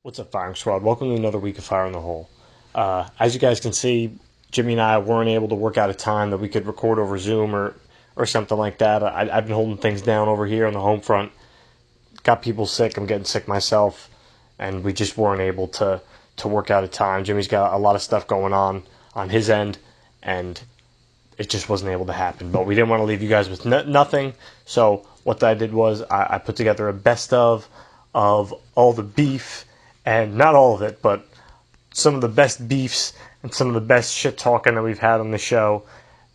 What's up, Firing Squad? Welcome to another week of Fire in the Hole. As you guys can see, Jimmy and I weren't able to work out a time that we could record over Zoom or something like that. I've been holding things down over here on the home front. Got people sick. I'm getting sick myself, and we just weren't able to work out a time. Jimmy's got a lot of stuff going on his end, and it just wasn't able to happen. But we didn't want to leave you guys with nothing. So what I did was I put together a best of all the beef, and not all of it, but some of the best beefs and some of the best shit talking that we've had on the show.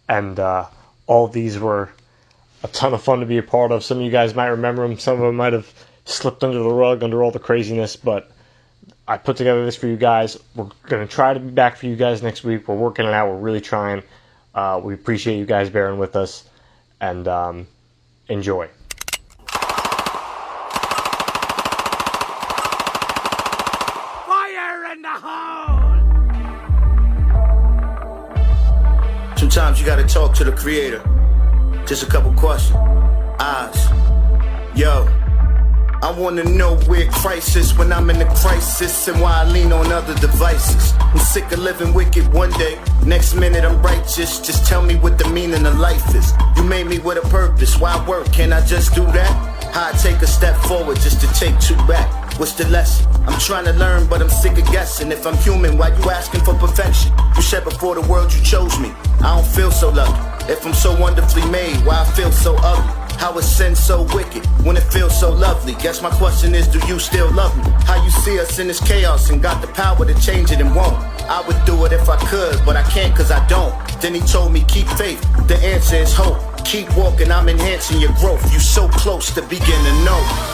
And all these were a ton of fun to be a part of. Some of you guys might remember them. Some of them might have slipped under the rug under all the craziness, but I put together this for you guys. We're going to try to be back for you guys next week. We're working it out. We're really trying. We appreciate you guys bearing with us, and enjoy. Fire in the hole! Sometimes you gotta talk to the creator. Just a couple questions. Eyes. Yo. I wanna know where Christ is when I'm in a crisis, and why I lean on other devices. I'm sick of living wicked one day, next minute I'm righteous. Just tell me what the meaning of life is. You made me with a purpose, why work? Can I just do that? How I take a step forward just to take two back? What's the lesson? I'm trying to learn, but I'm sick of guessing. If I'm human, why you asking for perfection? You said before the world you chose me. I don't feel so lucky. If I'm so wonderfully made, why I feel so ugly? How is sin so wicked when it feels so lovely? Guess my question is, do you still love me? How you see us in this chaos and got the power to change it and won't? I would do it if I could, but I can't cause I don't. Then he told me, keep faith, the answer is hope. Keep walking, I'm enhancing your growth. You so close to begin to know.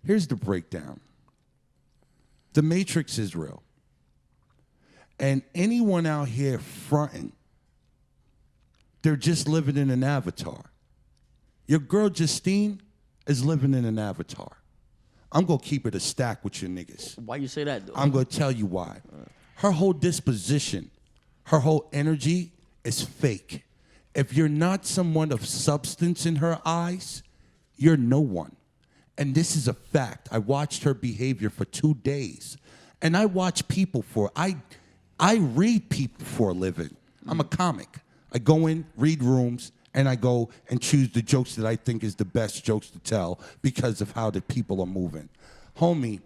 Here's the breakdown. The Matrix is real. And anyone out here fronting, they're just living in an avatar. Your girl Justine is living in an avatar. I'm going to keep it a stack with you niggas. Why you say that, though? I'm going to tell you why. Her whole disposition, her whole energy is fake. If you're not someone of substance in her eyes, you're no one. And this is a fact. I watched her behavior for 2 days. And I watch people I read people for a living. I'm a comic. I go in, read rooms, and I go and choose the jokes that I think is the best jokes to tell because of how the people are moving. Homie,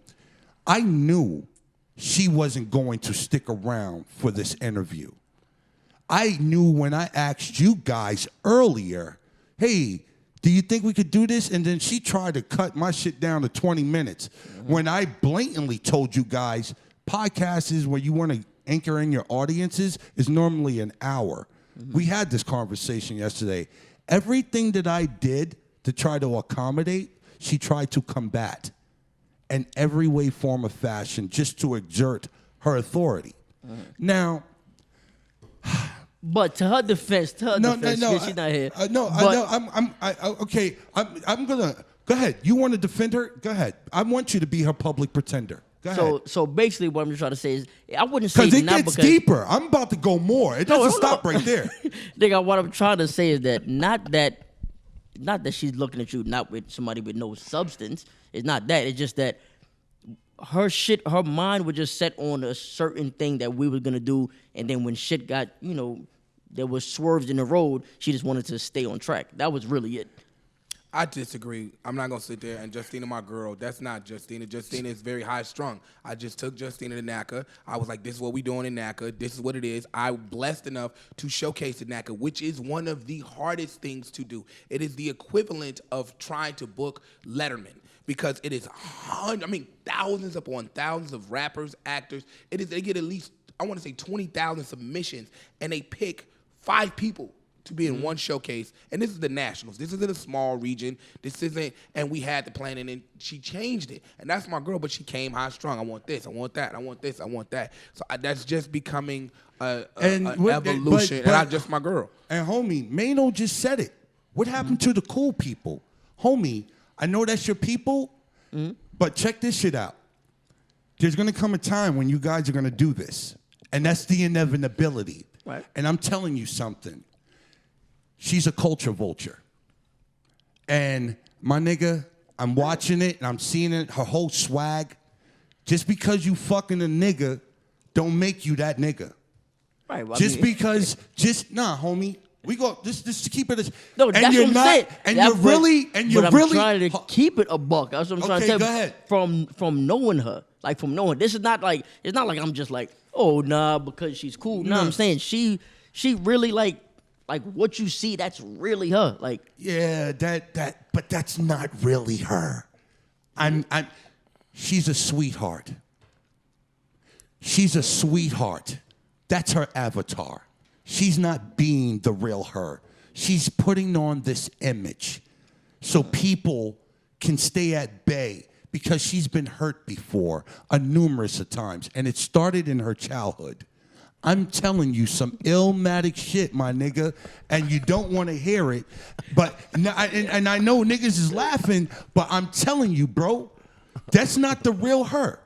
I knew she wasn't going to stick around for this interview. I knew when I asked you guys earlier, hey, do you think we could do this? And then she tried to cut my shit down to 20 minutes. When I blatantly told you guys, podcasts is where you want to anchor in your audiences is normally an hour. We had this conversation yesterday. Everything that I did to try to accommodate, she tried to combat in every way, form, or fashion just to exert her authority. Now, but to her defense, she's not here. Okay. I'm gonna go ahead. You want to defend her? Go ahead. I want you to be her public pretender. Go ahead. So basically, what I'm just trying to say is, I wouldn't say Because it not gets because deeper. I'm about to go more. It doesn't stop right there. Nigga, what I'm trying to say is that not that she's looking at you not with somebody with no substance. It's not that. It's just that her mind was just set on a certain thing that we were gonna do, and then when shit got, there was swerves in the road, she just wanted to stay on track. That was really it. I disagree. I'm not going to sit there and Justina, my girl, that's not Justina. Justina is very high strung. I just took Justina to NACA. I was like, this is what we doing in NACA. This is what it is. I'm blessed enough to showcase at NACA, which is one of the hardest things to do. It is the equivalent of trying to book Letterman because it is thousands upon thousands of rappers, actors. They get at least, I want to say 20,000 submissions, and they pick 5 people to be in one showcase, and this is the Nationals. This isn't a small region. This isn't, and we had the plan, and then she changed it. And that's my girl, but she came high strung. I want this, I want that, I want this, I want that. So that's just becoming an evolution, and I'm just my girl. And homie, Mano just said it. What happened to the cool people? Homie, I know that's your people, but check this shit out. There's gonna come a time when you guys are gonna do this, and that's the inevitability. Right. And I'm telling you something. She's a culture vulture. And my nigga, I'm watching it and I'm seeing it, her whole swag. Just because you fucking a nigga don't make you that nigga. Right. Well, Nah, homie. We go just to keep it. No, and that's what I'm saying. And you're really. I'm trying to keep it a buck. That's what I'm trying to tell you. Go ahead. From knowing her, like from knowing, this is not like it's not like I'm just like, oh nah, because she's cool. No, I'm saying she really like what you see. That's really her. Like yeah, but that's not really her. She's a sweetheart. She's a sweetheart. That's her avatar. She's not being the real her. She's putting on this image so people can stay at bay because she's been hurt before, numerous of times, and it started in her childhood. I'm telling you some illmatic shit, my nigga, and you don't want to hear it, but and I know niggas is laughing, but I'm telling you, bro, that's not the real her.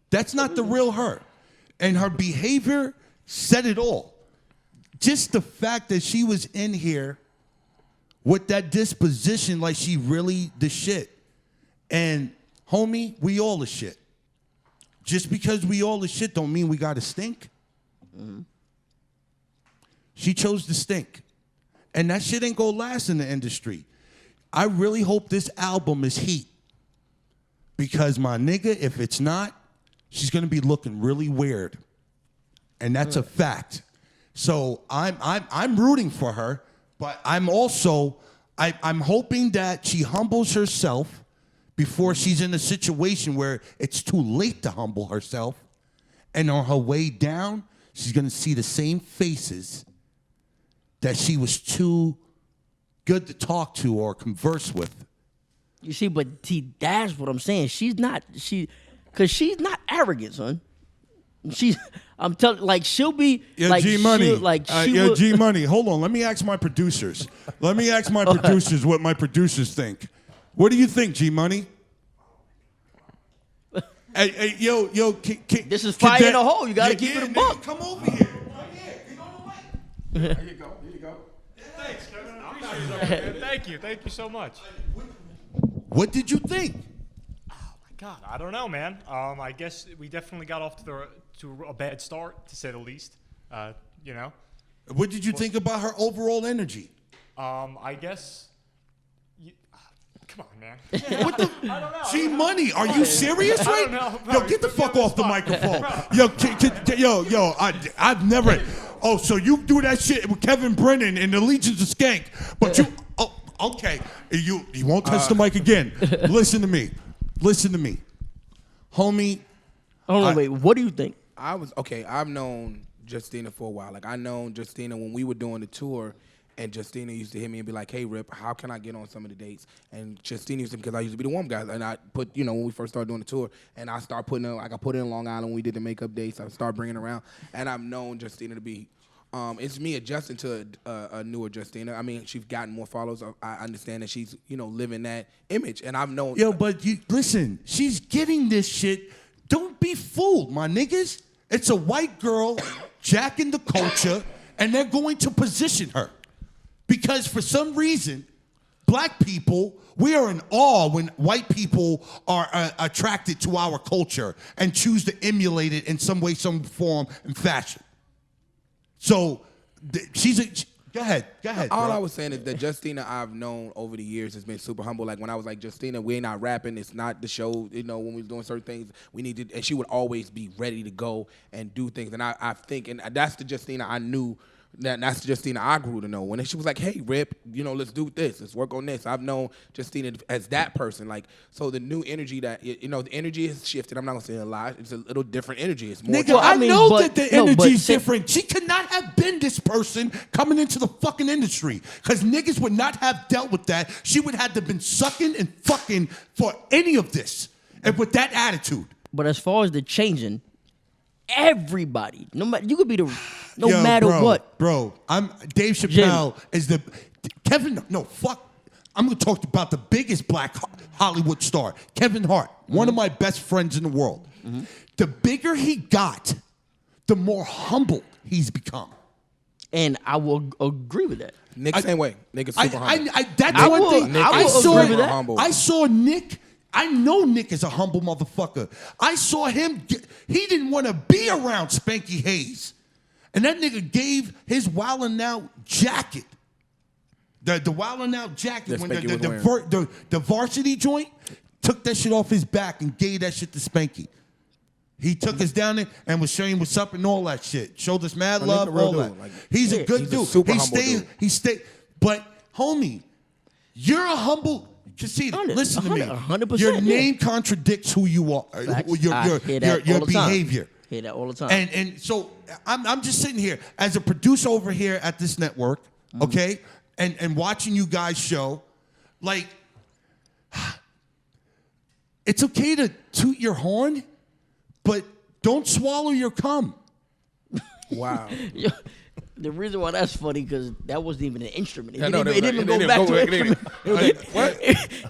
That's not the real her. And her behavior said it all. Just the fact that she was in here with that disposition like she really the shit. And homie, we all the shit. Just because we all the shit don't mean we gotta stink. Mm-hmm. She chose to stink. And that shit ain't gonna last in the industry. I really hope this album is heat. Because my nigga, if it's not, she's gonna be looking really weird. And that's a fact. So I'm rooting for her, but I'm also I'm hoping that she humbles herself before she's in a situation where it's too late to humble herself. And on her way down, she's gonna see the same faces that she was too good to talk to or converse with. you see, but see, that's what I'm saying. She's not arrogant, son. I'm telling, like she'll be like G Money, G Money. Hold on, let me ask my producers. What my producers think. What do you think, G Money? Hey, yo, this is fire in the hole. You gotta keep it a buck. Come over here. Right here. Get on the mic. Here you go. Thanks, Kevin. I appreciate it. Thank you so much. What did you think? God, I don't know, man. I guess we definitely got off to a bad start, to say the least. You know. What did you think about her overall energy? I guess. Come on, man. What the? I don't know. G Money, are you serious? Right? I don't know, bro. Yo, get the fuck off the microphone. Yo, I've never. Oh, so you do that shit with Kevin Brennan and the Legions of Skank, but you. Oh, okay. You won't touch the mic again. Listen to me, homie. Hold on, wait. What do you think? I've known Justina for a while. Like I known Justina when we were doing the tour. And Justina used to hit me and be like, hey, Rip, how can I get on some of the dates? And Justina used to, because I used to be the warm guy. And I put, when we first started doing the tour, and I started putting in, like I put in Long Island when we did the makeup dates. I started bringing around. And I've known Justina to be, it's me adjusting to a newer Justina. I mean, she's gotten more followers. I understand that she's, living that image. And I've known. Yo, but listen, she's getting this shit. Don't be fooled, my niggas. It's a white girl jacking the culture, and they're going to position her. Because for some reason, black people, we are in awe when white people are attracted to our culture and choose to emulate it in some way, some form, and fashion. So go ahead. All bro. I was saying is that Justina I've known over the years has been super humble. Like when I was like, Justina, we're not rapping. It's not the show. When we was doing certain things, we needed, and she would always be ready to go and do things. And I think, and that's the Justina I knew That's Justina I grew to know. When she was like, hey, Rip, let's do this. Let's work on this. I've known Justina as that person. Like, so the new energy that, the energy has shifted. I'm not going to say a lot. It's a little different energy. It's more. Nigga, I know but- that the no, energy is but- different. She could not have been this person coming into the fucking industry. Because niggas would not have dealt with that. She would have to been sucking and fucking for any of this. And with that attitude. But as far as the changing, everybody, no matter you could be the no Yo, matter bro, what. Bro, I'm Dave Chappelle is the fuck. I'm gonna talk about the biggest black Hollywood star, Kevin Hart, one of my best friends in the world. The bigger he got, the more humble he's become. And I will agree with that. Nick, same way. Nick is super humble. That's I one will- thing. Nick I will saw. agree with that. Humble. I saw Nick. I know Nick is a humble motherfucker. I saw him. He didn't want to be around Spanky Hayes, and that nigga gave his Wildin' Out jacket, the Wildin' Out jacket That when Spanky was the varsity joint, took that shit off his back and gave that shit to Spanky. He took us down there and was showing what's up and all that shit. Showed us mad Nick love, a real all dude. that. Like, He's a good he's a dude. super he humble stayed. dude. He stayed. But homie, you're a humble. Casita, 100, listen to me. 100%, Your yeah. name contradicts who you are. Facts. Your I hear that your all the time. behavior. Hear that all the time. And so I'm just sitting here as a producer over here at this network, okay, and watching you guys show, like, it's okay to toot your horn, but don't swallow your cum. Wow. Yo, the reason why that's funny because that wasn't even an instrument. It I know, didn't even go back to an instrument.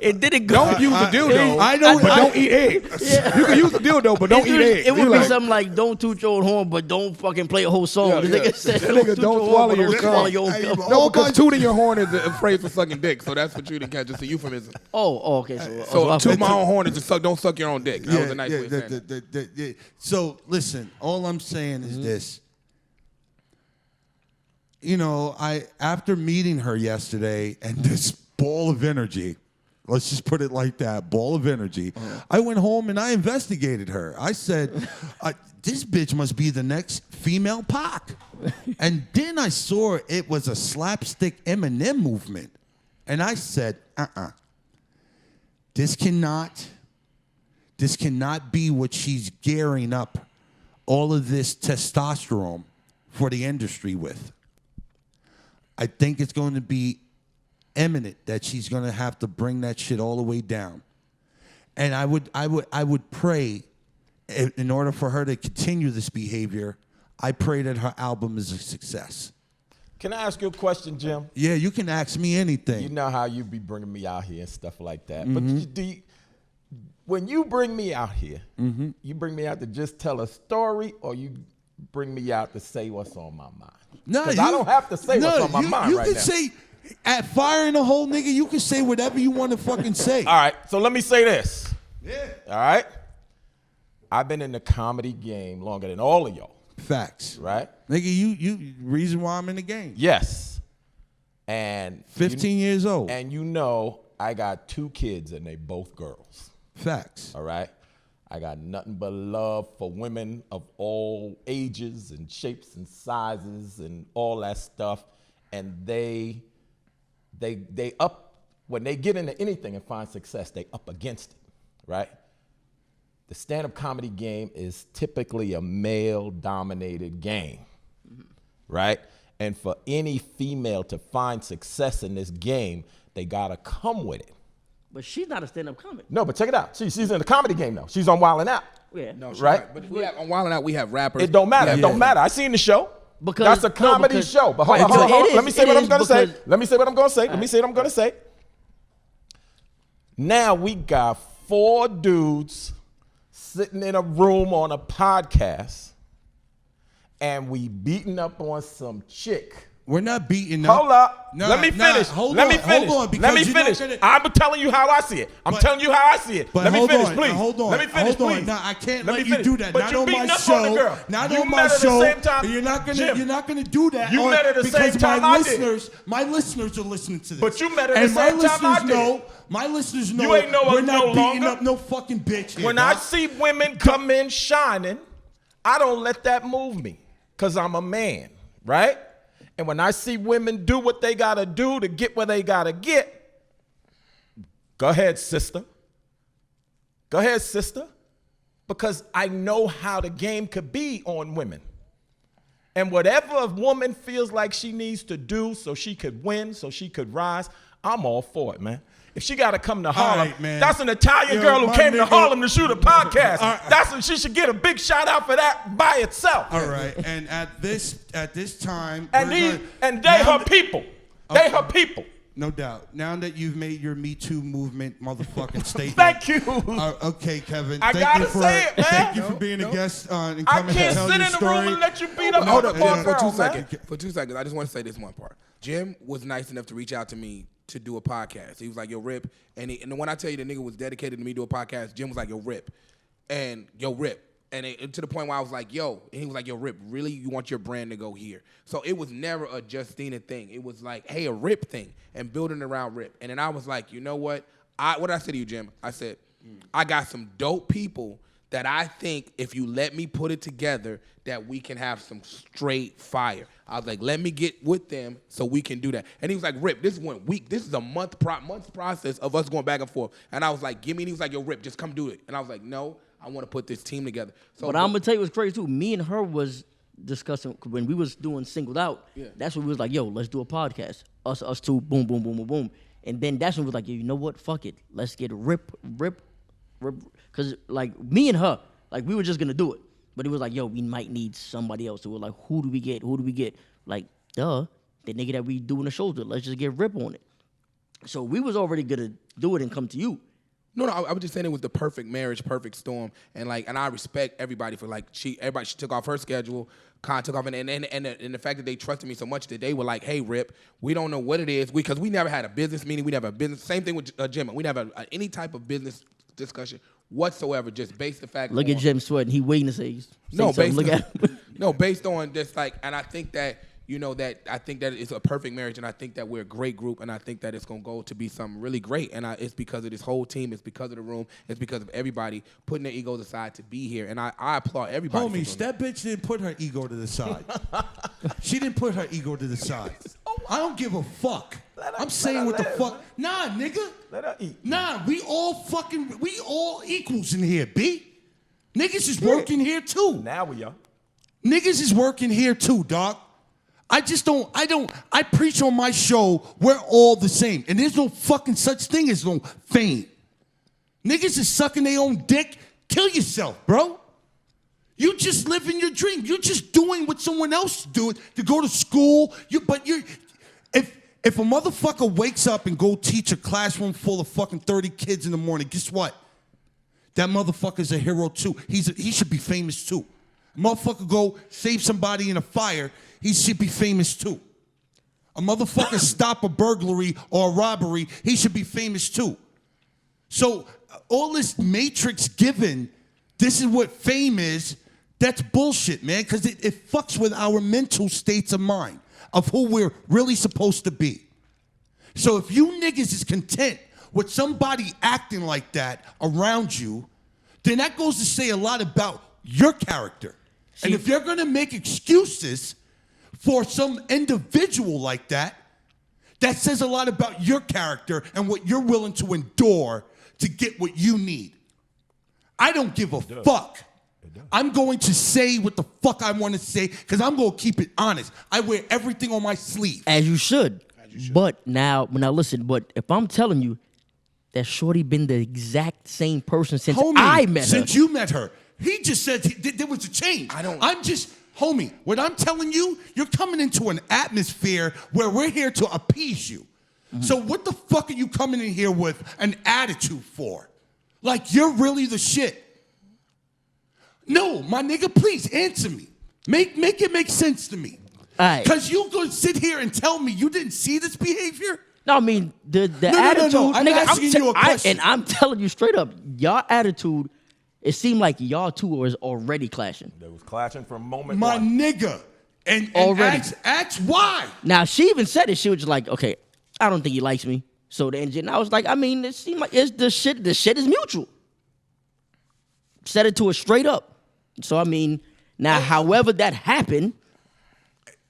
It didn't go. Don't use the dildo, I know- but I- don't eat eggs. You can use the dildo, but don't eat eggs. It would You be like- something like, "Don't toot your own horn, but don't fucking play a whole song." Yeah, The yeah. nigga said, That nigga toot don't your swallow horn, but your don't cum. swallow your own Hey, cum. bro. No, Oh, because God. tooting your horn is a phrase for sucking dick, so that's what you didn't catch. It's a euphemism. Oh, okay. So, So I- toot my own horn is to suck. Don't suck your own dick. That was a nice way of saying that. Yeah. So listen, all I'm saying is this. After meeting her yesterday and this ball of energy, let's just put it like that, ball of energy, I went home and I investigated her. I said, this bitch must be the next female Pac. And then I saw it was a slapstick Eminem movement. And I said, This cannot be what she's gearing up all of this testosterone for the industry with. I think it's going to be imminent that she's going to have to bring that shit all the way down. And I would pray, in order for her to continue this behavior, I pray that her album is a success. Can I ask you a question, Jim? Yeah, you can ask me anything. You know how you be bringing me out here and stuff like that. But when you bring me out here, you bring me out to just tell a story, or you bring me out to say what's on my mind? No, Because I don't have to say what's on my mind you right can now. say, at Fire in the Hole, nigga, you can say whatever you want to fucking say. All right, so let me say this. Yeah. All right? I've been in the comedy game longer than all of y'all, Facts. right? Nigga, you reason why I'm in the game. Yes. And 15 years old. And I got 2 kids and they both girls. Facts. All right? I got nothing but love for women of all ages and shapes and sizes and all that stuff. And they up, when they get into anything and find success, they up against it, right? The stand-up comedy game is typically a male-dominated game, right? And for any female to find success in this game, they gotta come with it. but she's not a stand-up comic. No, but check it out. She's in the comedy game though. She's on Wildin' Out. Yeah. No, she's Right? not. But we have, on Wild 'N Out, we have rappers. It don't matter. Yeah. It don't matter. I seen the show. Because- That's a no, comedy because- show. But hold Right, on, hold on, it hold on. is- Let me say it what I'm is going to say. because- Let me say what I'm going to say. Let me say what I'm going to say. Now we got 4 dudes sitting in a room on a podcast, and we beating up on some chick. We're not beating up. Hold up. Nah, Let me nah, finish. hold Let on, me finish. hold on, because Let me you're not finish. gonna- I'm telling you how I see it. I'm But- telling you how I see it. But Let me hold finish, on, please. hold on, Let me finish, hold on. please. Nah, I can't Let let me you finish. do that. But Not you on my beating up show. on the girl. Not You on my met her the show. same time. You're not gonna. Jim, You're not gonna do that. you met her the because same time my I did. My listeners are listening to this. But you met her the and same my time I listeners did. know. My listeners know. You ain't know we're us not no beating longer. up no fucking bitch. Here, When I dog. see women come in shining, I don't let that move me because I'm a man, right? And when I see women do what they gotta do to get where they gotta get, go ahead, sister. Go ahead, sister. Because I know how the game could be on women. And whatever a woman feels like she needs to do so she could win, so she could rise, I'm all for it, man. If she got to come to Harlem, right, man. that's an Italian Yo, girl who my came to nigga- Harlem to shoot a podcast. All right. That's when she should get a big shout out for that by itself. All right, and at this time, And we're they now her people. They her people. No doubt. Now that you've made your Me Too movement motherfucking statement. Thank you. Okay, Kevin. I thank gotta you for, say it, man. Thank you for being a guest and I coming can't to tell sit your in the story. room and let you beat up Hold on up, the poor Jim, for girl, 2 man. seconds. For 2 seconds, I just want to say this one part. Jim was nice enough to reach out to me to do a podcast. He was like, yo, Rip. And when I tell you the nigga was dedicated to me do a podcast, Jim was like, yo, Rip. And yo, Rip. And to the point where I was like, yo. And he was like, yo, Rip, really? You want your brand to go here? So it was never a Justina thing. It was like, hey, a Rip thing. And building around Rip. And then I was like, you know what? What did I say to you, Jim? I said, I got some dope people that I think if you let me put it together, that we can have some straight fire. I was like, let me get with them so we can do that. And he was like, Rip, this is 1 week. This is a month's process of us going back and forth. And I was like, give me. And he was like, yo, Rip, just come do it. And I was like, no, I want to put this team together. So, But I'm gonna tell you what's crazy too. Me and her was discussing when we was doing Singled Out. Yeah. That's when we was like, yo, let's do a podcast. Us two, boom, boom, boom, boom, boom. And then that's when we was like, yo, you know what? Fuck it. Let's get Rip. Because like me and her, like we were just gonna do it. But it was like, yo, we might need somebody else. So we're like, who do we get? Like, duh, the nigga that we doing the shows with. Let's just get Rip on it. So we was already gonna do it and come to you. No, I was just saying it was the perfect marriage, perfect storm, and I respect everybody for she took off her schedule, Khan took off, and the fact that they trusted me so much that they were like, hey, Rip, we don't know what it is, because we never had a business meeting, we never had a business, same thing with Jim, we never had any type of business discussion whatsoever, just based the fact. Look at Jim sweating. He waiting to say No, something. Look at him. No, based on just and I think that. I think that it's a perfect marriage, and I think that we're a great group, and I think that it's going to go to be something really great, and it's because of this whole team, it's because of the room, it's because of everybody putting their egos aside to be here, and I applaud everybody. Homies, that bitch didn't put her ego to the side. She didn't put her ego to the side. I don't give a fuck. I'm saying what the fuck. Nah, nigga. Let her eat. Nah, we all equals in here, B. Niggas is working here too. Now we are. Niggas is working here too, dog. I preach on my show, we're all the same. And there's no fucking such thing as no fame. Niggas is sucking their own dick. Kill yourself, bro. You just living your dream. You're just doing what someone else is doing to go to school. If a motherfucker wakes up and go teach a classroom full of fucking 30 kids in the morning, guess what? That motherfucker's a hero too. He should be famous too. Motherfucker go save somebody in a fire, he should be famous too. A motherfucker stop a burglary or a robbery, he should be famous too. So all this matrix given, this is what fame is, that's bullshit, man, because it fucks with our mental states of mind of who we're really supposed to be. So if you niggas is content with somebody acting like that around you, then that goes to say a lot about your character. And if you're going to make excuses for some individual like that, that says a lot about your character and what you're willing to endure to get what you need. I don't give a fuck. I'm going to say what the fuck I want to say because I'm going to keep it honest. I wear everything on my sleeve. As you should. But now listen, but if I'm telling you that Shorty been the exact same person since I met her. Since you met her. He just said there was a change. Homie, what I'm telling you, you're coming into an atmosphere where we're here to appease you. Mm-hmm. So what the fuck are you coming in here with an attitude for? Like you're really the shit. No, my nigga, please answer me. Make it make sense to me. All right. Because you gonna sit here and tell me you didn't see this behavior? No, I mean, the attitude. No. I'm asking you a question. And I'm telling you straight up, y'all attitude, it seemed like y'all two was already clashing. They was clashing from moment My one. nigga. And Already. ask why. Now, she even said it. She was just like, okay, I don't think he likes me. So the engine, I was like, I mean, it seemed like the shit is mutual. Said it to her straight up. So, I mean, now, however that happened.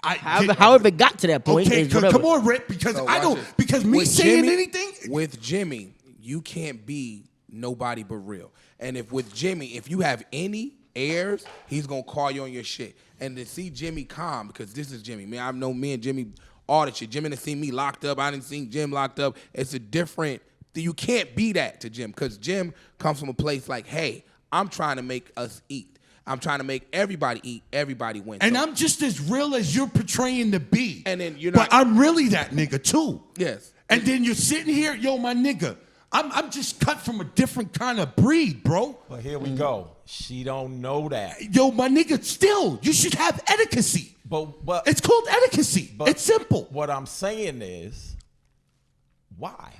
However it got to that point. Okay, is whatever. come on, Rick, because So I watch don't. this. Because me With saying Jimmy- anything. with Jimmy, you can't be nobody but real. And with Jimmy, if you have any airs, he's gonna call you on your shit. And to see Jimmy calm, because this is Jimmy. Man, I've known me and Jimmy all the shit. Jimmy done seen me locked up. I didn't see Jim locked up. It's a different. You can't be that to Jim, because Jim comes from a place like, hey, I'm trying to make us eat. I'm trying to make everybody eat, everybody win. And So- I'm just as real as you're portraying to be. And then you're not- But I'm really that nigga too. Yes. And then you're sitting here, yo, my nigga. I'm just cut from a different kind of breed, bro. But here we go. She don't know that. Yo, my nigga, still, you should have etiquette. But It's called etiquette. but It's simple. What I'm saying is, why?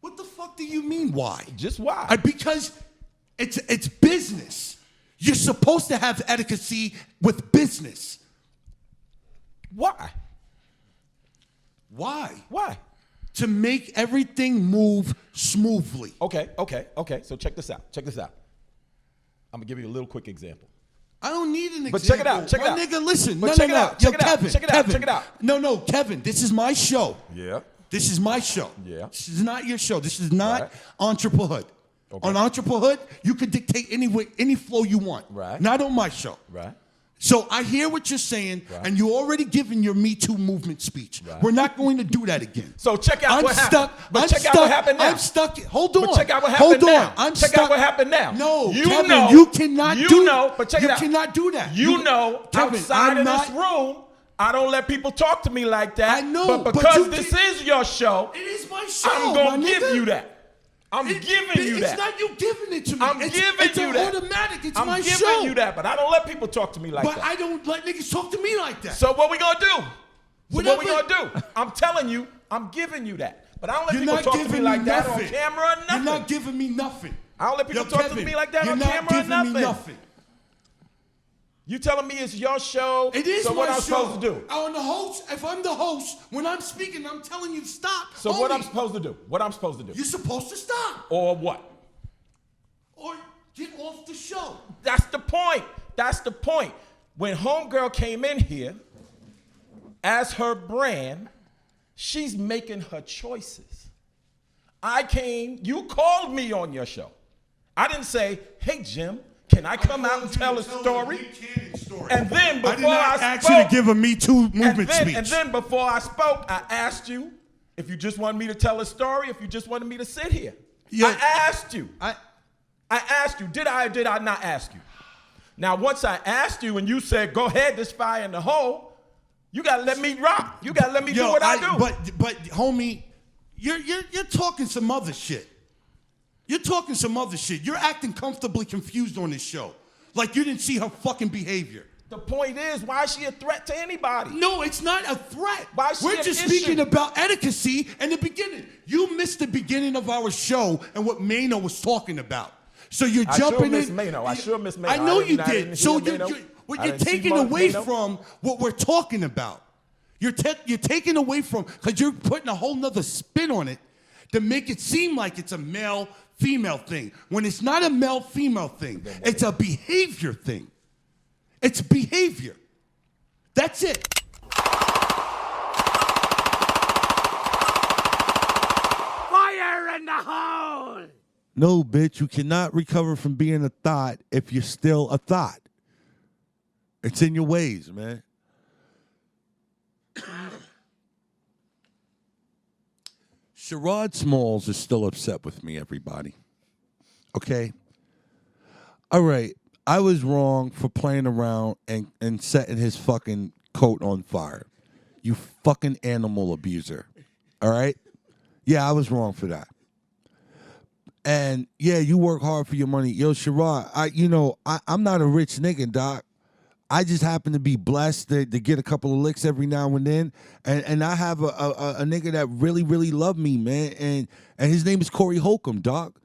What the fuck do you mean, why? Just why? Because it's business. You're supposed to have etiquette with business. Why? Why? Why? To make everything move smoothly. Okay. So check this out. I'm gonna give you a little quick example. I don't need an example. But check it out, check it My out. nigga, listen. But No, check no, it no. out, Yo, check it out, Kevin, check it out, Kevin. check it out. No, Kevin, this is my show. Yeah. This is my show. Yeah. This is not your show. This is not Right. Entrepreneurhood. Okay. On Entrepreneurhood, you can dictate any flow you want. Right. Not on my show. Right. So I hear what you're saying, Right. and you're already giving your Me Too movement speech. Right. We're not going to do that again. So check out I'm what stuck. happened. But I'm check stuck. out what happened now. I'm stuck. Hold on. But check out what Hold happened on. now. I'm check stuck. out what happened now. No, you Kevin, know, you cannot you do. know, but check you it out. cannot do that. You know, Kevin, outside I'm of not, this room, I don't let people talk to me like that. I know, but but because you this can- is your show, It is my show. I'm gonna my give nigga. you that. I'm giving you that. It's not you giving it to me. I'm it's, giving it's you that. automatic. It's I'm my giving show. you that, but I don't let people talk to me like But that. I don't let niggas talk to me like that. So what we gonna do? So what we Whatever- gonna do? I'm telling you, I'm giving you that. But I don't let You're people not talk to me giving like me that on nothing. camera or nothing. You're not giving me nothing. I don't let people Yo, talk Kevin, to me like that you're on not camera or giving nothing. me nothing. You telling me it's your show? It is so my what I'm show. supposed to do? On the host, if I'm the host, when I'm speaking, I'm telling you to stop. So what Homie, I'm supposed to do? What I'm supposed to do? You're supposed to stop. Or what? Or get off the show. That's the point. That's the point. When Homegirl came in here, as her brand, she's making her choices. You called me on your show. I didn't say, hey, Jim, can I come out and tell a story? And then before I did not I ask spoke, you to give a Me Too movement speech. And then before I spoke, I asked you if you just wanted me to tell a story, if you just wanted me to sit here. Yeah. I asked you. I asked you. Did I or did I not ask you? Now, once I asked you and you said, go ahead, there's fire in the hole, you got to let me rock. You got to let me do what I do. But homie, you're talking some other shit. You're talking some other shit. You're acting comfortably confused on this show. Like you didn't see her fucking behavior. The point is, why is she a threat to anybody? No, it's not a threat. Why is she We're an just issue? speaking about etiquette in the beginning. You missed the beginning of our show and what Mano was talking about. So you're jumping in. I sure miss Mano. I know you I didn't did. So hear Mano. you're taking away from what we're talking about. You're taking away from, because you're putting a whole nother spin on it to make it seem like it's a male-female thing. When it's not a male-female thing, it's a behavior thing. It's behavior. That's it. Fire in the hole! No, bitch, you cannot recover from being a thought if you're still a thought. It's in your ways, man. Sherrod Smalls is still upset with me, everybody. Okay? All right. I was wrong for playing around and setting his fucking coat on fire. You fucking animal abuser. All right? Yeah, I was wrong for that. And yeah, you work hard for your money. Yo, Sherrod, I'm not a rich nigga, doc. I just happen to be blessed to get a couple of licks every now and then. And I have a nigga that really, really love me, man. And his name is Corey Holcomb, doc.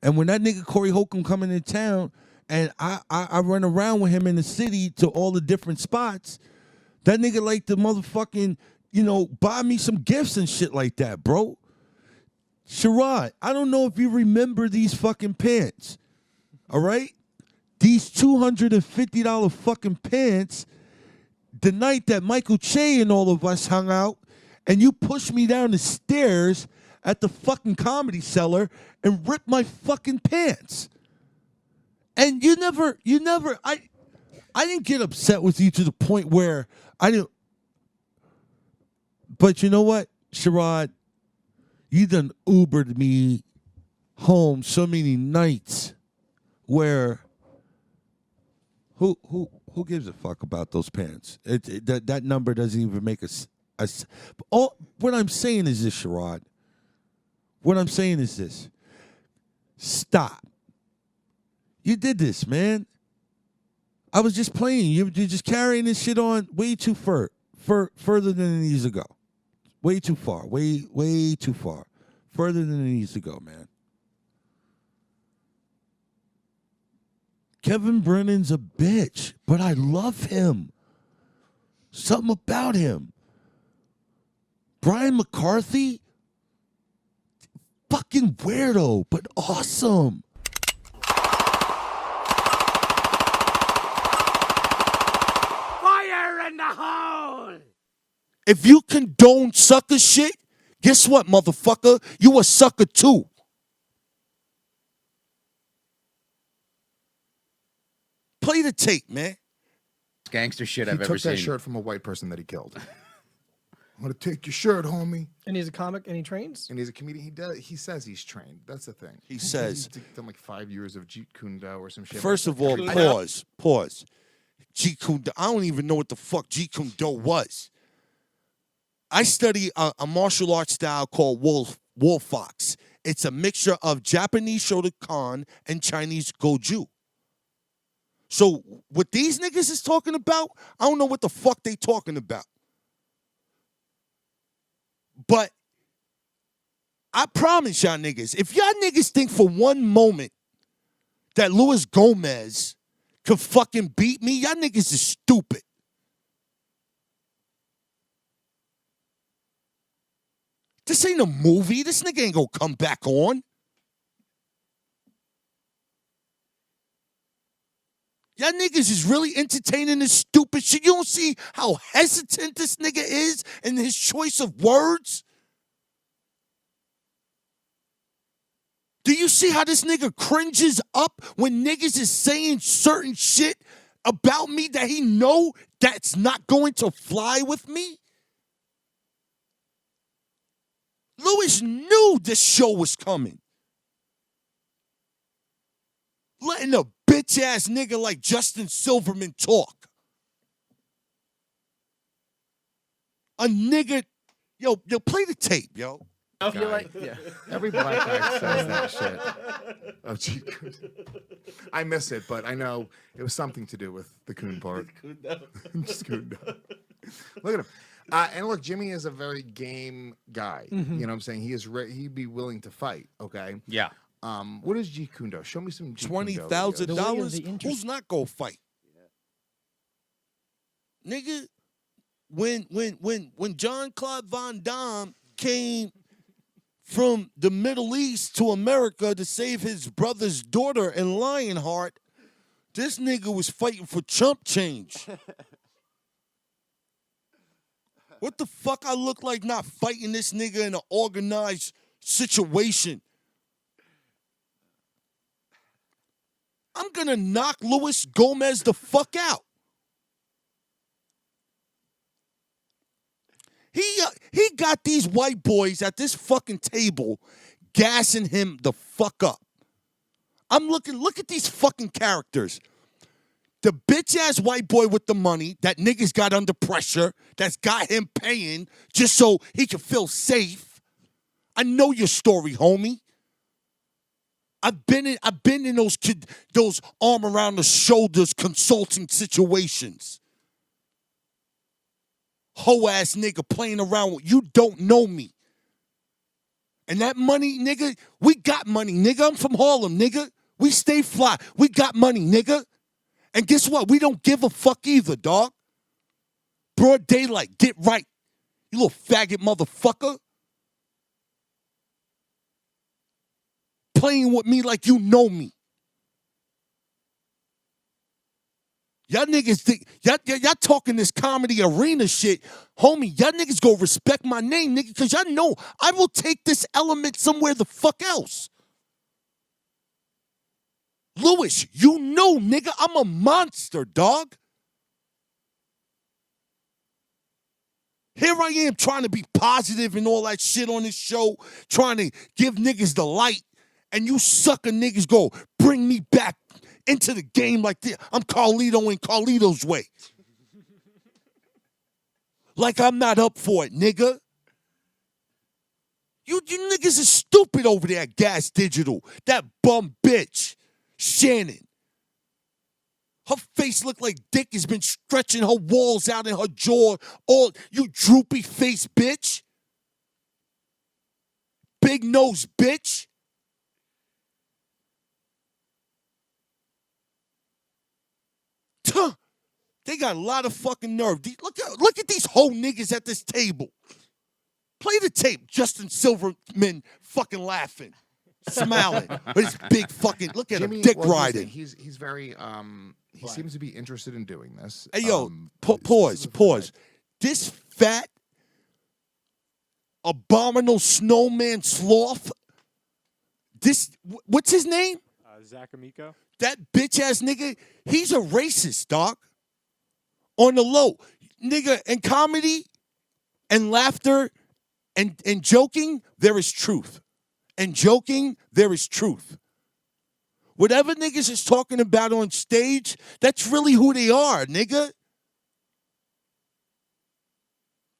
And when that nigga Corey Holcomb coming in town and I run around with him in the city to all the different spots, that nigga like to motherfucking, buy me some gifts and shit like that, bro. Sherrod, I don't know if you remember these fucking pants, all right? These $250 fucking pants, the night that Michael Che and all of us hung out, and you pushed me down the stairs at the fucking Comedy Cellar and ripped my fucking pants. And I didn't get upset with you to the point where I didn't. But you know what, Sherrod? You done Ubered me home so many nights where who gives a fuck about those pants? That number doesn't even make us. What I'm saying is this, Sherrod. What I'm saying is this. Stop. You did this, man. I was just playing. You're just carrying this shit on way too further than it needs to go. Way too far. Way too far. Further than it needs to go, man. Kevin Brennan's a bitch, but I love him. Something about him. Brian McCarthy, fucking weirdo, but awesome. Fire in the hole! If you condone sucker shit, guess what, motherfucker? You a sucker too. Play the tape, man. Gangster shit He I've ever took that seen. shirt from a white person that he killed. I'm gonna take your shirt, homie. And he's a comic and he trains? And he's a comedian. He says he's trained. That's the thing. He says he's done like 5 years of Jeet Kune Do or some shit. First of all, pause. Jeet Kune Do. I don't even know what the fuck Jeet Kune Do was. I study a martial arts style called Wolf Fox. It's a mixture of Japanese Shotokan and Chinese Goju. So what these niggas is talking about, I don't know what the fuck they talking about. But I promise y'all niggas, if y'all niggas think for one moment that Luis Gomez could fucking beat me, y'all niggas is stupid. This ain't a movie. This nigga ain't gonna come back on. Y'all niggas is really entertaining this stupid shit. You don't see how hesitant this nigga is in his choice of words? Do you see how this nigga cringes up when niggas is saying certain shit about me that he know that's not going to fly with me? Louis knew this show was coming. Letting a bitch-ass nigga like Justin Silverman talk. A nigga, yo, play the tape, yo. I feel like, Every black guy says that shit. Oh, gee, I miss it, but I know it was something to do with the coon part. Just Coon Do. Look at him. And look, Jimmy is a very game guy. You know what I'm saying? He'd be willing to fight, okay? yeah. What is Jeet Kune Do? Show me some Jeet Kune Do videos. $20,000? Who's not gonna fight? Nigga, when Jean-Claude Van Damme came from the Middle East to America to save his brother's daughter in Lionheart, this nigga was fighting for chump change. What the fuck I look like not fighting this nigga in an organized situation? I'm gonna knock Luis Gomez the fuck out. He got these white boys at this fucking table gassing him the fuck up. Look at these fucking characters. The bitch-ass white boy with the money that niggas got under pressure, that's got him paying just so he can feel safe. I know your story, homie. I've been in those arm around the shoulders consulting situations. Hoe ass nigga playing around with you don't know me. And that money, nigga, we got money, nigga. I'm from Harlem, nigga. We stay fly. We got money, nigga. And guess what? We don't give a fuck either, dog. Broad daylight, get right. You little faggot motherfucker. Playing with me like you know me. Y'all niggas think, y'all talking this comedy arena shit. Homie, y'all niggas go respect my name, nigga, because y'all know I will take this element somewhere the fuck else. Lewis, you know, nigga, I'm a monster, dog. Here I am trying to be positive and all that shit on this show, trying to give niggas the light, and you sucker niggas go bring me back into the game like this. I'm Carlito in Carlito's way. Like I'm not up for it, nigga. You niggas are stupid over there at Gas Digital. That bum bitch, Shannon. Her face look like Dick has been stretching her walls out in her jaw. All you droopy face bitch. Big nose bitch. Tuh. They got a lot of fucking nerve. Look at these whole niggas at this table. Play the tape. Justin Silverman fucking laughing, smiling with his big fucking. Look at him, dick riding. He's very he seems to be interested in doing this. Hey yo, pause. This fat, abominable snowman sloth. What's his name? Zach Amico. That bitch ass nigga. He's a racist, dog. On the low, nigga. In comedy, and laughter, and joking, there is truth. And joking, there is truth. Whatever niggas is talking about on stage, that's really who they are, nigga.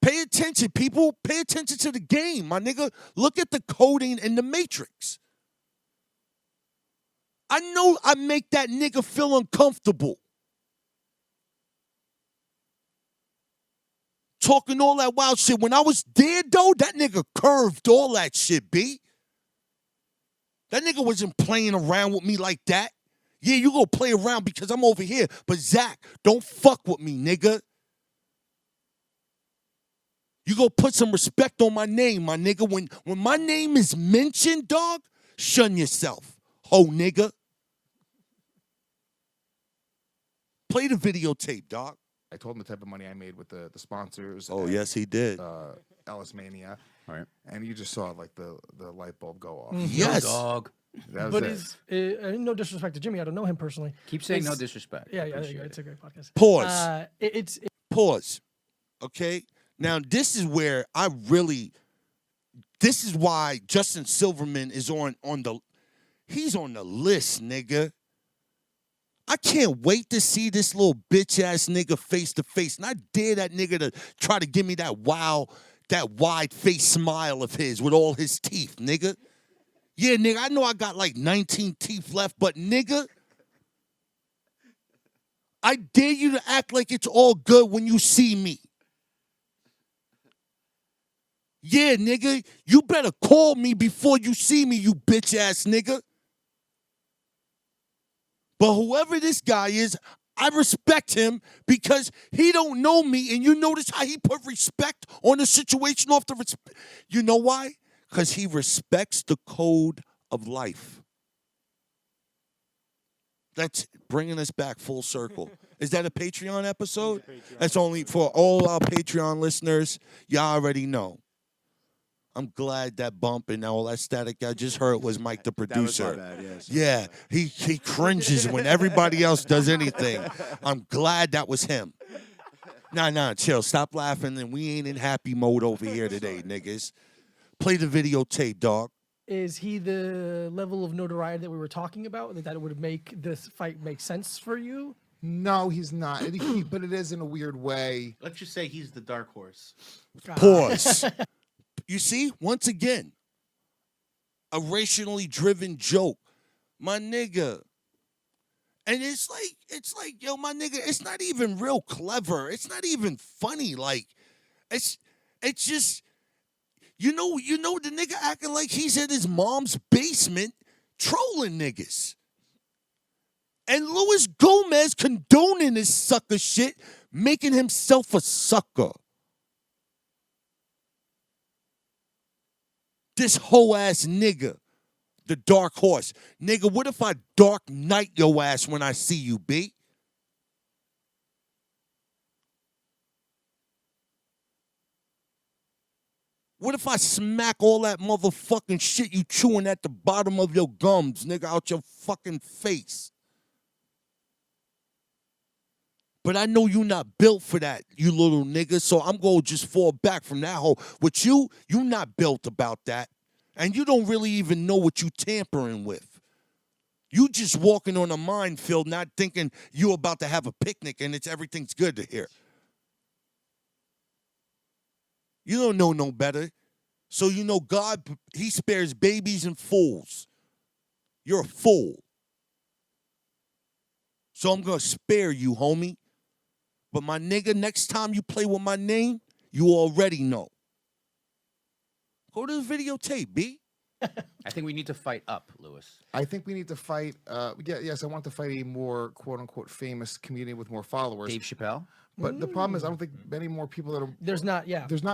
Pay attention, people. Pay attention to the game, my nigga. Look at the coding in the Matrix. I know I make that nigga feel uncomfortable. Talking all that wild shit. When I was there, though, that nigga curved all that shit, B. That nigga wasn't playing around with me like that. Yeah, you go play around because I'm over here. But Zach, don't fuck with me, nigga. You go put some respect on my name, my nigga. When my name is mentioned, dog, shun yourself, ho nigga. Play the videotape, dog. I told him the type of money I made with the sponsors. Oh, yes, he did. Ellis Mania. All right. And you just saw like the light bulb go off. Yes. Dog. That was But it. no disrespect to Jimmy, I don't know him personally. Keep saying no It's- disrespect. Yeah, I yeah, appreciate it's it. a great podcast. Pause. It's Pause. Okay? Now, this is where this is why Justin Silverman is he's on the list, nigga. I can't wait to see this little bitch-ass nigga face to face. And I dare that nigga to try to give me that wide face smile of his with all his teeth, nigga. Yeah, nigga, I know I got like 19 teeth left, but nigga, I dare you to act like it's all good when you see me. Yeah, nigga, you better call me before you see me, you bitch-ass nigga. But whoever this guy is, I respect him because he don't know me, and you notice how he put respect on the situation off the respect. You know why? Because he respects the code of life. That's bringing us back full circle. Is that a Patreon episode? That's only for all our Patreon listeners. Y'all already know. I'm glad that bump and all that static I just heard was Mike the producer. That was my bad, yes. Yeah, he cringes when everybody else does anything. I'm glad that was him. Nah, chill. Stop laughing, and we ain't in happy mode over here today, niggas. Play the videotape, dog. Is he the level of notoriety that we were talking about? That it would make this fight make sense for you? No, he's not. But it is in a weird way. Let's just say he's the dark horse. Pause. You see, once again, a racially driven joke. My nigga. And it's like, yo, my nigga, it's not even real clever. It's not even funny. Like, it's just, you know the nigga acting like he's in his mom's basement trolling niggas. And Luis Gomez condoning this sucker shit, making himself a sucker. This hoe ass nigga, the dark horse. Nigga, what if I dark knight your ass when I see you, B? What if I smack all that motherfucking shit you chewing at the bottom of your gums, nigga, out your fucking face? But I know you not built for that, you little nigga, so I'm going to just fall back from that hole. With you not built about that, and you don't really even know what you tampering with. You just walking on a minefield not thinking you about to have a picnic and everything's good to hear. You don't know no better. So you know God, he spares babies and fools. You're a fool. So I'm going to spare you, homie. But my nigga, next time you play with my name, you already know. Go to the videotape, B. I think we need to fight up, Lewis. I think we need to fight. Yes, I want to fight a more quote unquote famous comedian with more followers. Dave Chappelle. But the problem is, I don't think many more people that are. There's not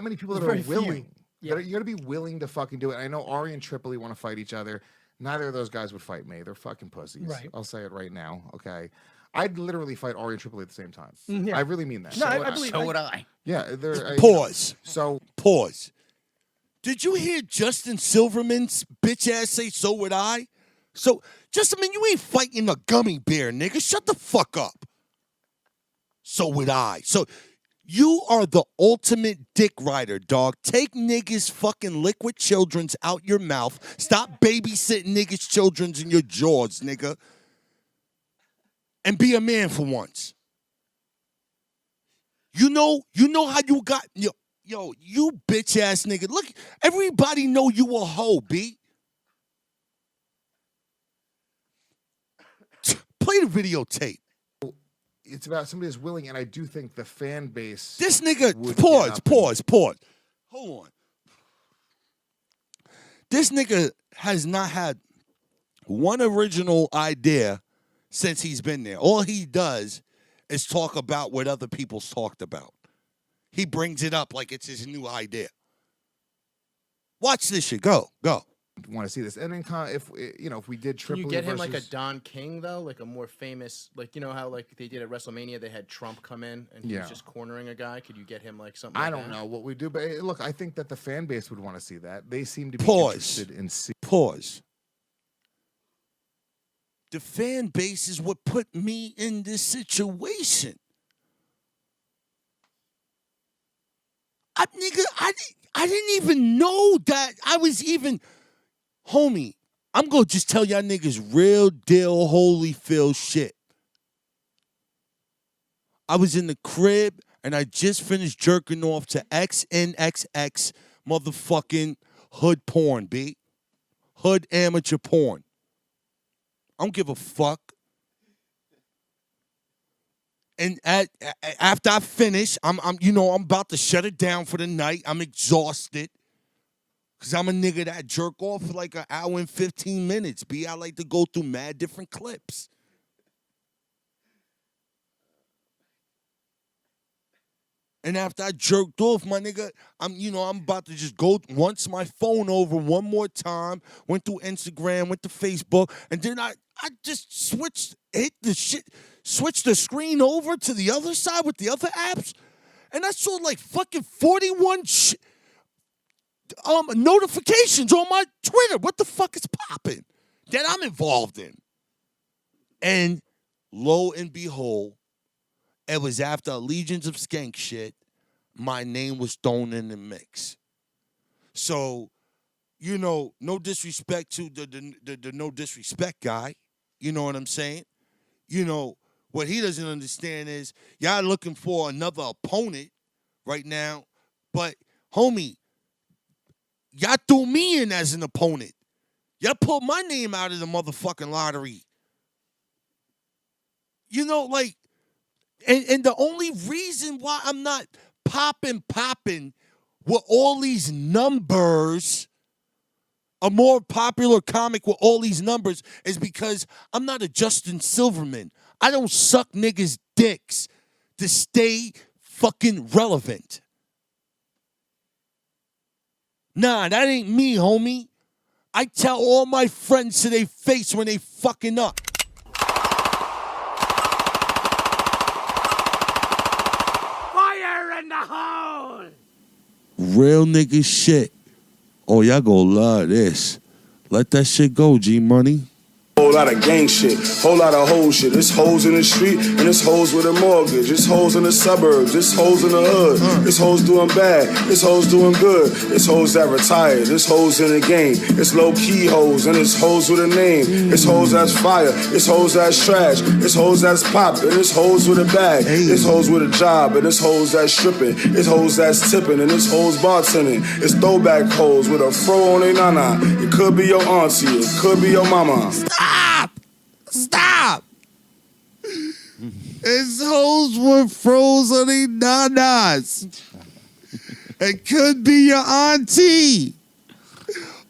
many people that There's are very few. willing. Yeah. You got to be willing to fucking do it. I know Ari and Tripoli want to fight each other. Neither of those guys would fight me. They're fucking pussies. Right. I'll say it right now. Okay. I'd literally fight Ari and Tripoli at the same time. Yeah. I really mean that. No, I believe. So would I. Yeah. They're. Pause. So. Pause. Did you hear Justin Silverman's bitch ass say, so would I? So, Justin, man, you ain't fighting a gummy bear, nigga. Shut the fuck up. So would I. So, you are the ultimate dick rider, dog. Take niggas' fucking liquid children's out your mouth. Stop babysitting niggas' children's in your jaws, nigga. And be a man for once. You know how you got... Yo, you bitch ass nigga. Look, everybody know you a hoe, B. Play the videotape. It's about somebody that's willing, and I do think the fan base. This nigga, would pause. Hold on. This nigga has not had one original idea since he's been there. All he does is talk about what other people's talked about. He brings it up like it's his new idea. Watch this shit. Go. Want to see this, and then if we did Can Tripoli you get him versus... like a Don King though, like a more famous, like you know how like they did at WrestleMania, they had Trump come in and he was just cornering a guy. Could you get him like something? I like don't that? know what we do, but look, I think that the fan base would want to see that. They seem to be interested in seeing. Pause. The fan base is what put me in this situation. I didn't even know that I was even... Homie, I'm going to just tell y'all niggas real deal Holyfield shit. I was in the crib, and I just finished jerking off to XNXX motherfucking hood porn, B. Hood amateur porn. I don't give a fuck. And after I finish, I'm about to shut it down for the night. I'm exhausted. Because I'm a nigga that jerk off for like an hour and 15 minutes, B. I like to go through mad different clips. And after I jerked off, my nigga, I'm about to just go once my phone over one more time, went through Instagram, went to Facebook, and then I just switched the screen over to the other side with the other apps, and I saw like fucking 41 notifications on my Twitter. What the fuck is popping that I'm involved in? And lo and behold, it was after Legions of Skank shit, my name was thrown in the mix. So, no disrespect to the no disrespect guy. You know what I'm saying? What he doesn't understand is y'all looking for another opponent right now, but homie, y'all threw me in as an opponent. Y'all pulled my name out of the motherfucking lottery. And the only reason why I'm not popping with all these numbers, a more popular comic with all these numbers, is because I'm not a Justin Silverman. I don't suck niggas' dicks to stay fucking relevant. Nah, that ain't me, homie. I tell all my friends to their face when they fucking up. Fire in the hole! real nigga shit. Oh, y'all gonna love this. Let that shit go, G Money. Whole lot of gang shit, whole lot of hoe shit. It's hoes in the street and it's hoes with a mortgage. It's hoes in the suburbs, it's hoes in the hood. It's hoes doing bad, it's hoes doing good. It's hoes that retired, it's hoes in the game. It's low key hoes and it's hoes with a name. It's hoes that's fire, it's hoes that's trash. It's hoes that's poppin', it's hoes with a bag. It's hoes with a job and it's hoes that's stripping. It's hoes that's tipping and it's hoes bartending. It's throwback hoes with a fro on they nana. It could be your auntie, it could be your mama. Stop! It's hoes with froze on their nanas. It could be your auntie.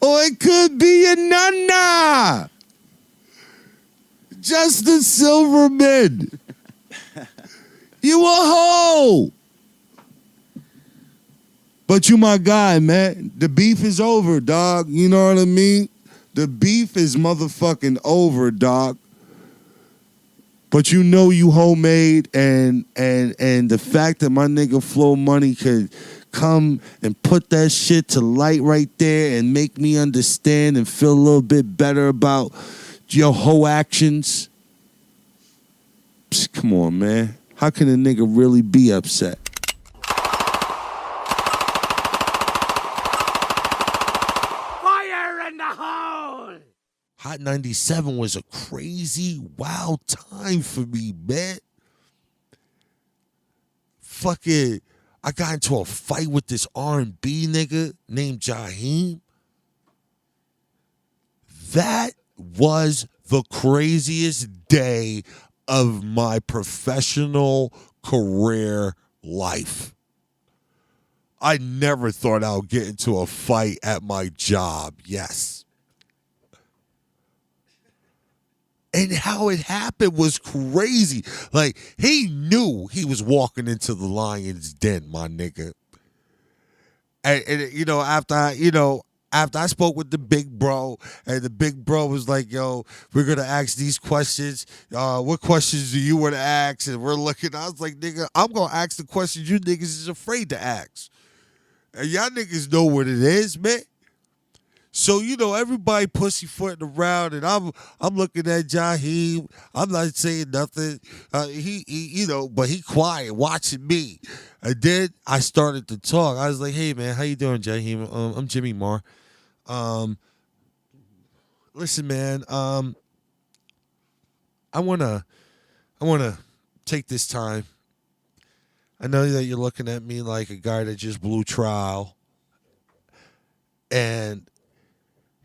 Or it could be your nana. Justin Silverman. You a hoe. But you my guy, man. The beef is over, dog. You know what I mean? The beef is motherfucking over, dog. But you know you homemade, and the fact that my nigga Flow Money could come and put that shit to light right there and make me understand and feel a little bit better about your whole actions. Psst, come on, man. How can a nigga really be upset? Fire in the hole! Hot 97 was a crazy, wild time for me, man. Fucking, I got into a fight with this R&B nigga named Jaheim. That was the craziest day of my professional career life. I never thought I would get into a fight at my job, yes. And how it happened was crazy. Like, he knew he was walking into the lion's den, my nigga. And you know, after I spoke with the big bro, and the big bro was like, yo, we're going to ask these questions. What questions do you want to ask? And we're looking. I was like, nigga, I'm going to ask the questions you niggas is afraid to ask. And y'all niggas know what it is, man. So, you know, everybody pussyfooting around, and I'm looking at Jaheim. I'm not saying nothing. He you know, but he quiet, watching me. And then I started to talk. I was like, hey, man, how you doing, Jaheim? I'm Jimmy Marr. Listen, man, I wanna take this time. I know that you're looking at me like a guy that just blew trial. And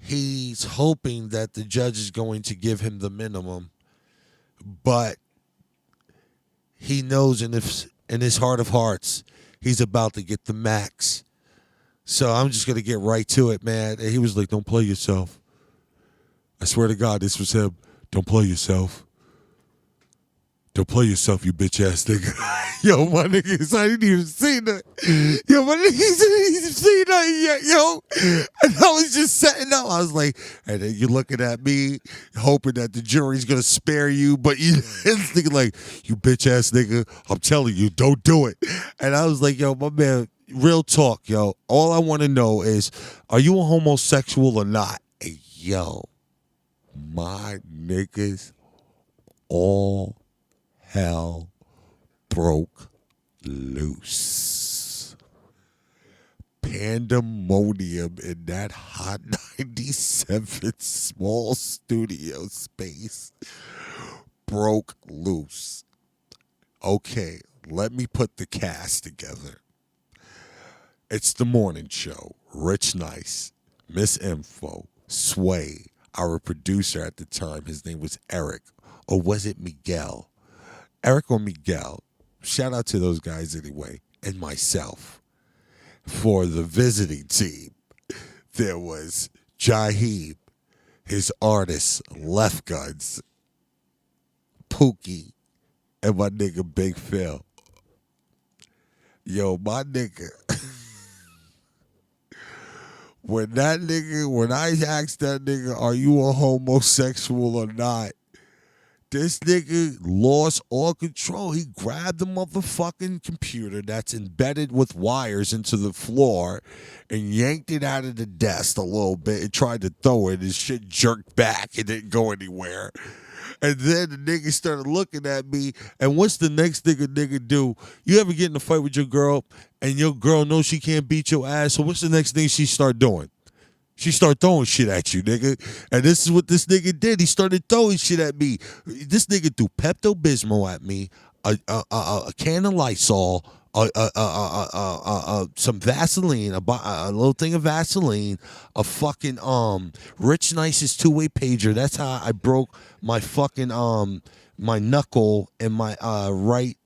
he's hoping that the judge is going to give him the minimum, but he knows in his heart of hearts he's about to get the max. So I'm just going to get right to it, man. And he was like, don't play yourself. I swear to God, this was him. Don't play yourself. Don't play yourself, you bitch ass nigga. Yo, my niggas, I didn't even see that. Yo, my niggas didn't even see that yet, yo. And I was just setting up. I was like, and then you're looking at me, hoping that the jury's gonna spare you, but you thinking like, you bitch ass nigga, I'm telling you, don't do it. And I was like, yo, my man, real talk, yo. All I want to know is, are you a homosexual or not? And yo, my niggas all hell broke loose. Pandemonium in that Hot 97 small studio space broke loose. Okay, let me put the cast together. It's the morning show. Rich Nice, Miss Info, Sway, our producer at the time, his name was Eric, or was it Miguel? Eric or Miguel, shout out to those guys anyway, and myself. For the visiting team, there was Jaheim, his artist, Left Guns, Pookie, and my nigga Big Phil. Yo, my nigga, when I asked that nigga, are you a homosexual or not? This nigga lost all control. He grabbed the motherfucking computer that's embedded with wires into the floor and yanked it out of the desk a little bit and tried to throw it. His shit jerked back. It didn't go anywhere. And then the nigga started looking at me. And what's the next thing a nigga do? You ever get in a fight with your girl and your girl knows she can't beat your ass? So what's the next thing she start doing? She started throwing shit at you, nigga. And this is what this nigga did. He started throwing shit at me. This nigga threw Pepto-Bismol at me, a can of Lysol, some Vaseline, a little thing of Vaseline, a fucking Rich Nice's two-way pager. That's how I broke my fucking my knuckle and my right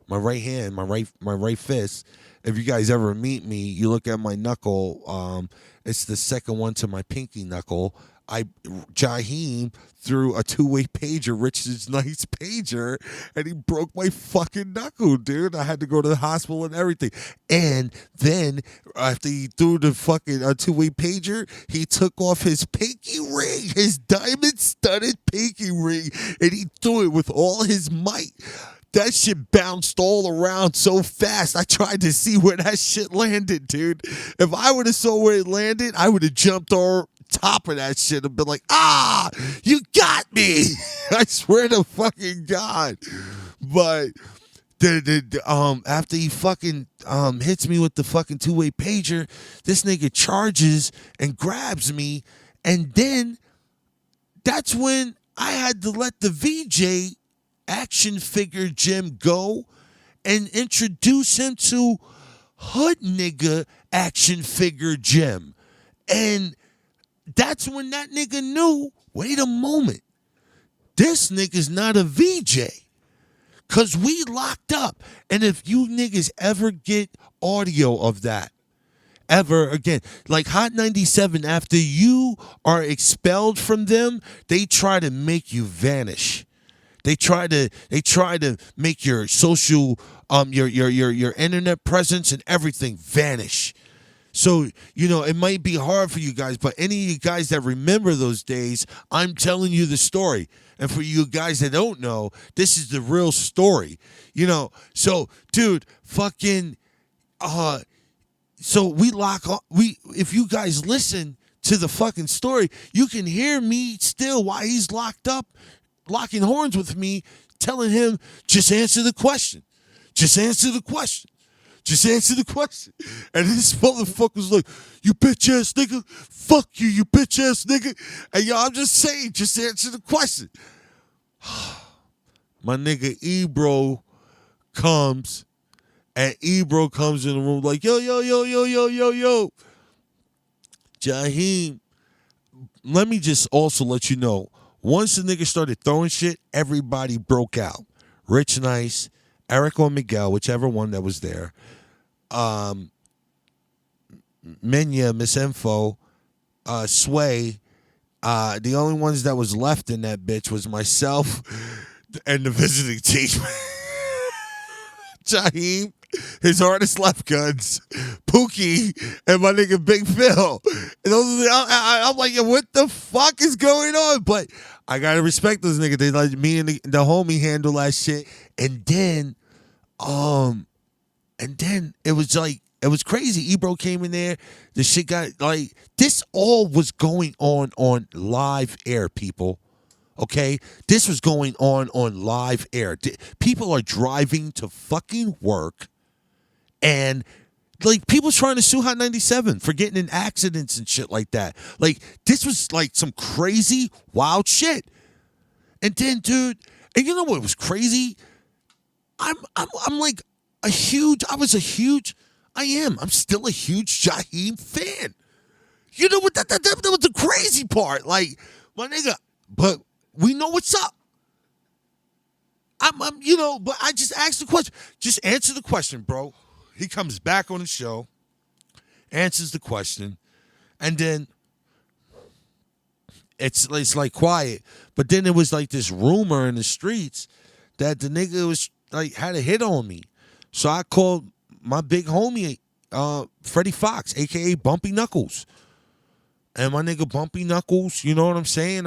hand, my right fist. If you guys ever meet me, you look at my knuckle. It's the second one to my pinky knuckle. Jaheim threw a two-way pager, Richard's nice pager, and he broke my fucking knuckle, dude. I had to go to the hospital and everything. And then after he threw the fucking two-way pager, he took off his pinky ring, his diamond-studded pinky ring, and he threw it with all his might. That shit bounced all around so fast. I tried to see where that shit landed, dude. If I would have saw where it landed, I would have jumped on top of that shit and been like, you got me. I swear to fucking God. But after he fucking hits me with the fucking two-way pager, this nigga charges and grabs me. And then that's when I had to let the VJ action figure Jim go and introduce him to hood nigga action figure Jim. And that's when that nigga knew, wait a moment, this nigga's not a VJ. Cause we locked up. And if you niggas ever get audio of that, ever again, like Hot 97, after you are expelled from them, they try to make you vanish. They try to make your social your internet presence and everything vanish. So, it might be hard for you guys, but any of you guys that remember those days, I'm telling you the story. And for you guys that don't know, this is the real story. So dude, fucking so we lock up, if you guys listen to the fucking story, you can hear me still while he's locked up, locking horns with me, telling him, just answer the question. Just answer the question. Just answer the question. And this motherfucker's like, you bitch ass nigga. Fuck you, you bitch ass nigga. And I'm just saying, just answer the question. My nigga Ebro comes, and Ebro comes in the room like, yo. Jaheim, let me just also let you know, once the nigga started throwing shit, everybody broke out. Rich Nice, Eric or Miguel, whichever one that was there. Menya, Miss Info, Sway. The only ones that was left in that bitch was myself and the visiting team. Jaheim, his artist left guns, Pookie, and my nigga Big Phil. And I'm like, what the fuck is going on? But I gotta respect those niggas. They let me and the homie handle that shit. And then it was like, it was crazy. Ebro came in there. The shit got like, this all was going on live air, people. Okay? This was going on live air. People are driving to fucking work, and like people's trying to sue Hot 97 for getting in accidents and shit like that. Like, this was like some crazy, wild shit. And then, dude, and you know what was crazy? I'm like I'm still a huge Jaheim fan. You know what? That was the crazy part. Like, my nigga, but we know what's up. But I just asked the question. Just answer the question, bro. He comes back on the show, answers the question, and then it's like quiet. But then there was like this rumor in the streets that the nigga was like had a hit on me. So I called my big homie, Freddy Fox, aka Bumpy Knuckles. And my nigga Bumpy Knuckles, you know what I'm saying?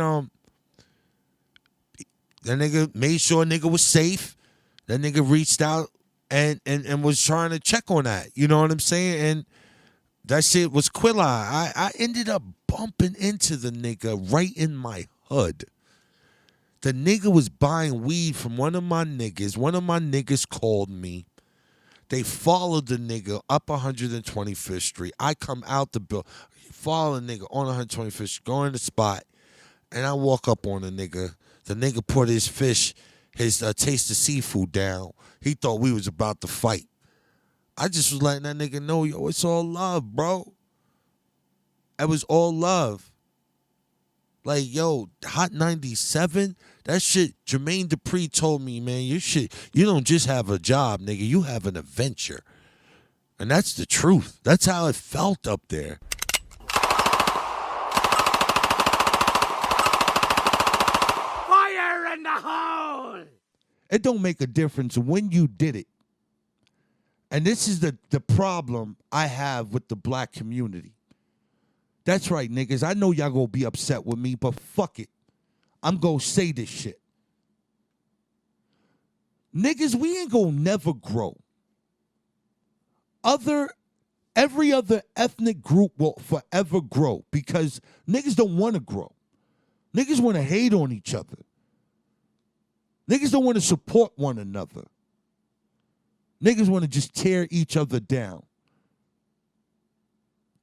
That nigga made sure a nigga was safe. That nigga reached out and was trying to check on that. You know what I'm saying? And that shit was Quilla. I ended up bumping into the nigga right in my hood. The nigga was buying weed from one of my niggas. One of my niggas called me. They followed the nigga up 125th Street. I come out the bill, follow the nigga on 125th Street, go in the spot, and I walk up on the nigga. The nigga put his fish, his taste of seafood down. He thought we was about to fight. I just was letting that nigga know, yo, it's all love, bro. It was all love. Like, yo, Hot 97, that shit, Jermaine Dupri told me, man, you don't just have a job, nigga. You have an adventure. And that's the truth. That's how it felt up there. Fire in the hole! It don't make a difference when you did it. And this is the problem I have with the black community. That's right, niggas. I know y'all gonna be upset with me, but fuck it. I'm gonna say this shit. Niggas, we ain't gonna never grow. Every other ethnic group will forever grow because niggas don't want to grow. Niggas want to hate on each other. Niggas don't want to support one another. Niggas want to just tear each other down.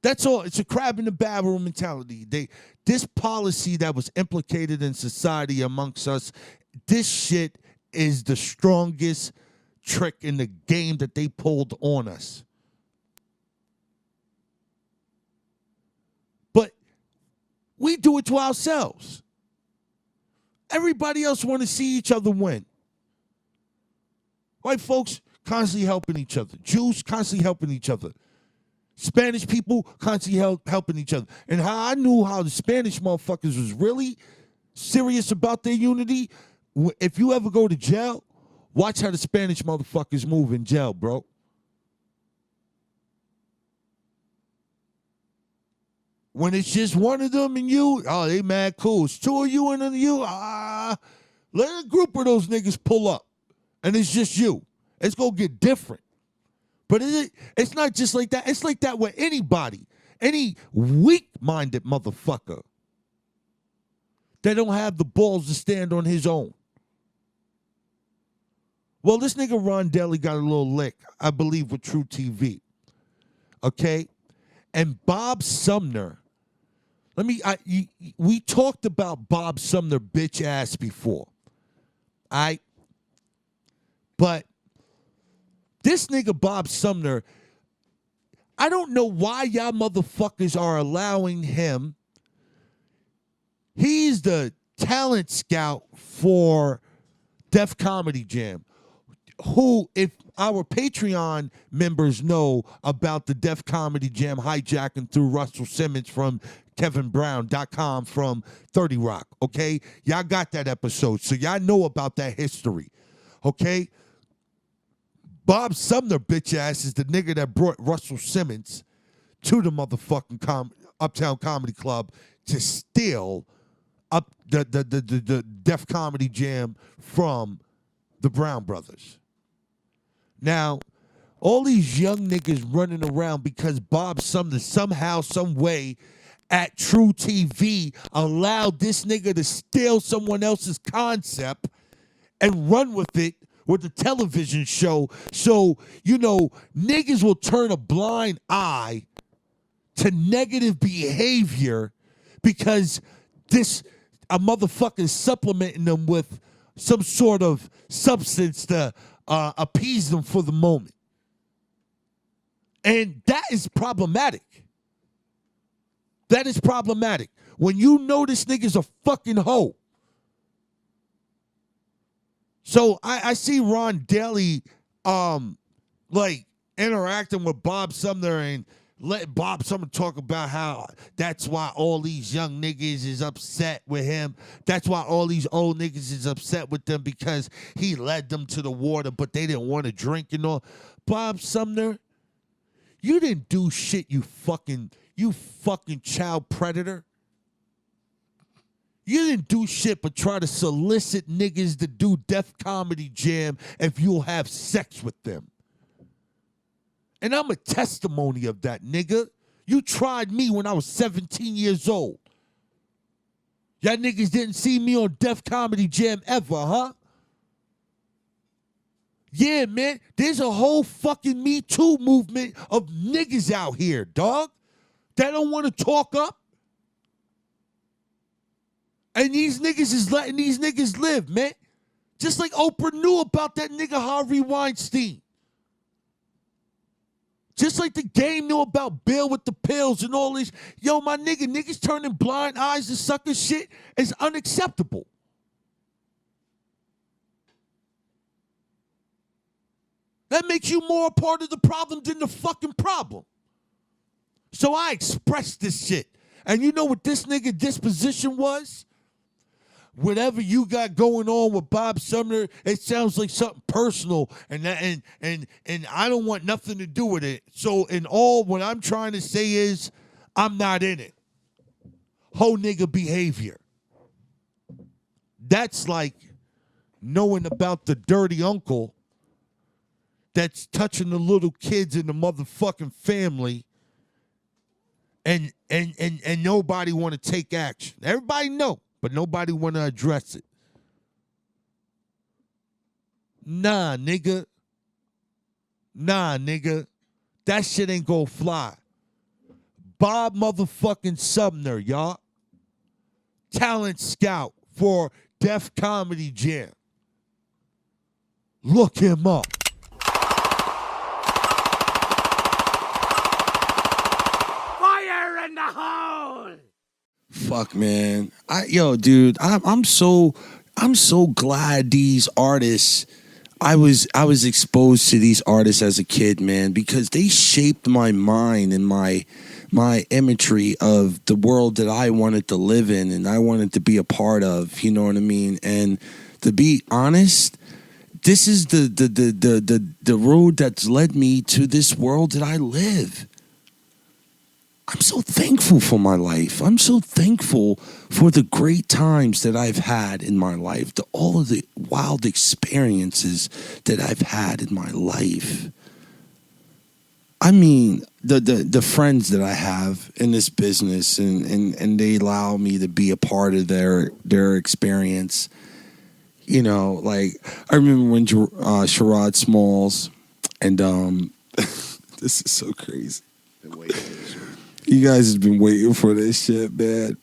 That's all. It's a crab in the barrel mentality. This policy that was implicated in society amongst us, this shit is the strongest trick in the game that they pulled on us. But we do it to ourselves. Everybody else want to see each other win. White folks constantly helping each other. Jews constantly helping each other. Spanish people constantly helping each other. And how I knew how the Spanish motherfuckers was really serious about their unity, if you ever go to jail, watch how the Spanish motherfuckers move in jail, bro. When it's just one of them and you, oh, they mad cool. It's two of you and then you, let a group of those niggas pull up. And it's just you. It's going to get different. But it's not just like that. It's like that with anybody. Any weak-minded motherfucker that don't have the balls to stand on his own. Well, this nigga Ron Deli got a little lick, I believe, with True TV. Okay? And Bob Sumner, we talked about Bob Sumner bitch ass before. But this nigga Bob Sumner, I don't know why y'all motherfuckers are allowing him. He's the talent scout for Def Comedy Jam, who, if our Patreon members know about the Def Comedy Jam hijacking through Russell Simmons from KevinBrown.com from 30 Rock, okay? Y'all got that episode, so y'all know about that history, okay? Bob Sumner, bitch ass, is the nigga that brought Russell Simmons to the motherfucking Uptown Comedy Club to steal up the Def Comedy Jam from the Brown Brothers. Now, all these young niggas running around because Bob Sumner somehow, some way, at True TV allowed this nigga to steal someone else's concept and run with it with the television show. So, niggas will turn a blind eye to negative behavior because a motherfucker is supplementing them with some sort of substance to appease them for the moment. And that is problematic. That is problematic. When you know this nigga's a fucking hoe. So I see Ron Daly interacting with Bob Sumner and let Bob Sumner talk about how that's why all these young niggas is upset with him. That's why all these old niggas is upset with them because he led them to the water, but they didn't want to drink and all. Bob Sumner, you didn't do shit, you fucking child predator. You didn't do shit but try to solicit niggas to do Def Comedy Jam if you'll have sex with them. And I'm a testimony of that, nigga. You tried me when I was 17 years old. Y'all niggas didn't see me on Def Comedy Jam ever, huh? Yeah, man, there's a whole fucking Me Too movement of niggas out here, dog, that don't want to talk up. And these niggas is letting these niggas live, man. Just like Oprah knew about that nigga Harvey Weinstein. Just like the game knew about Bill with the pills and all this. Yo, my nigga, niggas turning blind eyes to sucker shit is unacceptable. That makes you more a part of the problem than the fucking problem. So I expressed this shit. And you know what this nigga disposition was? Whatever you got going on with Bob Sumner, it sounds like something personal, and I don't want nothing to do with it. So in all, what I'm trying to say is, I'm not in it. Whole nigga behavior. That's like knowing about the dirty uncle that's touching the little kids in the motherfucking family, and nobody want to take action. Everybody know. But nobody want to address it. Nah, nigga. That shit ain't gonna fly. Bob motherfucking Sumner, y'all. Talent scout for Def Comedy Jam. Look him up. Fire in the hole! Fuck, man. Dude, I'm so glad these artists, I was exposed to these artists as a kid, man, because they shaped my mind and my imagery of the world that I wanted to live in and I wanted to be a part of, you know what I mean? And to be honest, this is the road that's led me to this world that I live. I'm so thankful for my life. I'm so thankful for the great times that I've had in my life, all of the wild experiences that I've had in my life. I mean, the friends that I have in this business, and they allow me to be a part of their experience. You know, like I remember when Sherrod Smalls, and this is so crazy. You guys have been waiting for this shit, man.